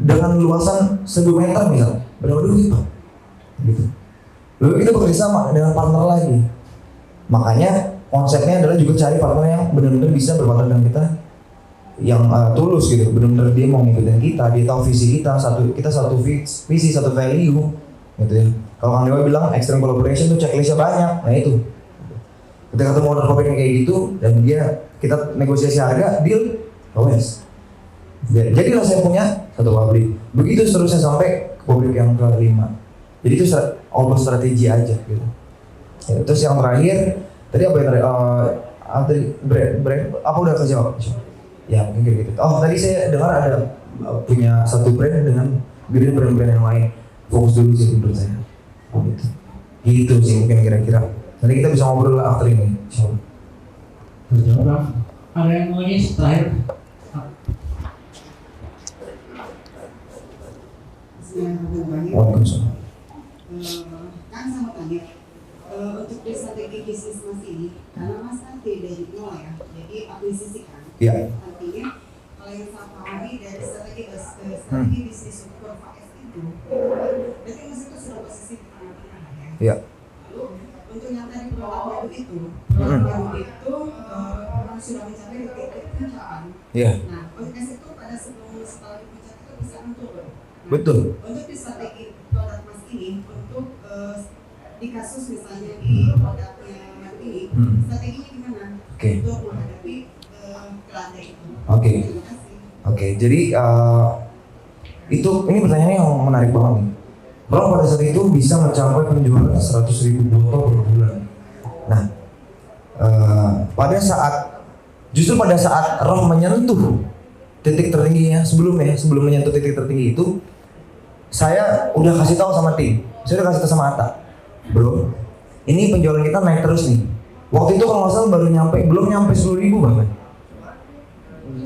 Dengan luasan 1.000 meter misal, berapa duit Pak? Gitu. Lalu kita bekerja sama dengan partner lagi. Makanya konsepnya adalah juga cari partner yang benar-benar bisa berpartner dengan kita, yang tulus gitu, benar-benar dia mau ngikutin kita, dia tahu visi kita, satu visi, satu value, gitu ya. Kalau Kang Dewa bilang extreme collaboration tuh checklistnya banyak, nah itu. Ketika ketemu owner pabrik kayak gitu dan kita negosiasi harga, deal, wes. Jadilah saya punya satu pabrik. Begitu seterusnya sampai ke pabrik yang ke-5. Jadi itu almost strategi aja gitu. Ya, terus yang terakhir tadi apa yang tadi brand apa udah terjawab? Ya mungkin kayak gitu. Oh tadi saya dengar ada punya satu brand dengan gede brand-brand yang lain. Fokus dulu sih menurut saya. Gitu. Gitu sih mungkin kira-kira. Nanti kita bisa ngobrol lah after ini. Insyaallah. Terjawab. Ada yang mau ini terakhir? Waalaikumsalam. Kan sama tanya untuk di strategi bisnis Mas ini, karena Mas kan tidak dari nol ya, jadi akuisisi kan. Iya. Artinya kalau yang saya pahami dari strategi bisnis kurva S itu, berarti Mas itu sudah posisi di tengah-tengah ya. Iya. Lalu untuk yang tadi produk baru itu, memang sudah mencapai di titik puncak. Iya. Nah, podcast itu pada setelah di puncak itu bisa menurun. Betul. Untuk di strategi produk Mas ini, untuk di kasus misalnya di produknya baru ini, strateginya gimana? Oke. Untuk menghadapi kelandai itu. Oke. Terima kasih. Oke, jadi ini pertanyaannya yang menarik banget nih. Roh pada saat itu bisa mencapai penjualan 100.000 botol per bulan. Nah, pada saat Roh menyentuh titik tertingginya sebelum menyentuh titik tertinggi itu, saya udah kasih tahu sama tim, saya udah kasih tahu sama Atta, bro, ini penjualan kita naik terus nih. Waktu itu kalau nggak salah belum nyampe 10.000 bahkan.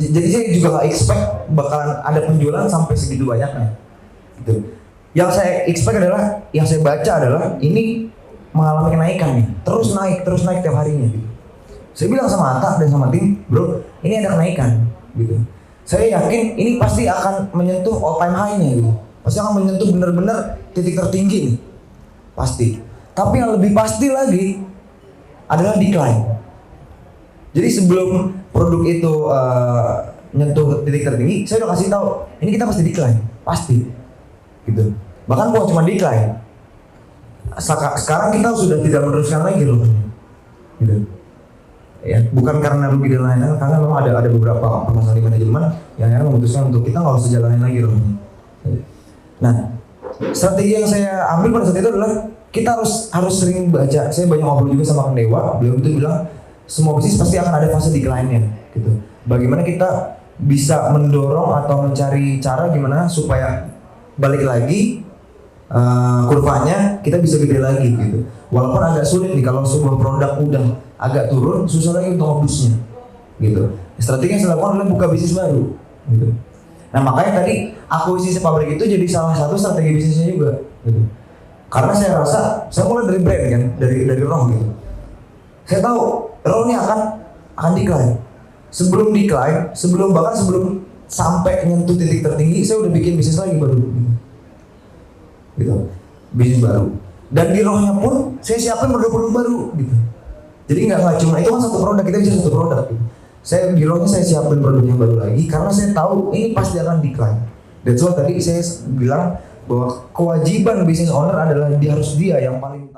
Jadi saya juga nggak expect bakalan ada penjualan sampai segitu banyaknya. Gitu. Yang saya expect adalah, yang saya baca adalah ini mengalami kenaikan nih, terus naik tiap harinya. Gitu. Saya bilang sama Atta dan sama tim, bro, ini ada kenaikan. Gitu. Saya yakin ini pasti akan menyentuh all time high-nya gitu. Pasti akan menyentuh benar-benar titik tertinggi nih. Pasti. Tapi yang lebih pasti lagi adalah decline. Jadi sebelum produk itu nyentuh titik tertinggi, saya udah kasih tahu, ini kita pasti decline, pasti. Gitu. Bahkan bukan cuma decline. Sekarang kita sudah tidak meneruskan lagi loh. Gitu. Ya, bukan karena rugi dan lain-lain, karena memang ada beberapa permasalahan di manajemen yang akhirnya memutuskan untuk kita nggak usah jalanin lagi loh. Nah, strategi yang saya ambil pada saat itu adalah kita harus sering baca. Saya banyak ngobrol juga sama Kang Dewa. Beliau itu bilang semua bisnis pasti akan ada fase decline-nya, gitu. Bagaimana kita bisa mendorong atau mencari cara gimana supaya balik lagi kurvanya kita bisa gede lagi, gitu. Walaupun agak sulit nih kalau sebuah produk udah agak turun, susah lagi untuk ngebusnya, gitu. Strategi yang saya lakukan adalah buka bisnis baru, gitu. Nah makanya tadi akuisisi pabrik itu jadi salah satu strategi bisnisnya juga, gitu. Karena saya rasa, saya mulai dari brand kan, dari Roh gitu. Saya tahu Roh ini akan decline. Sebelum sampai nyentuh titik tertinggi, saya udah bikin bisnis lagi baru, gitu. Bisnis baru. Dan di Rohnya pun saya siapin produk-produk baru, gitu. Jadi nggak cuma itu kan satu produk, kita bisa satu produk. Gitu. Saya di Rohnya saya siapin produk yang baru lagi karena saya tahu ini pasti akan decline. That's why tadi saya bilang bahwa kewajiban bisnis owner adalah dia yang paling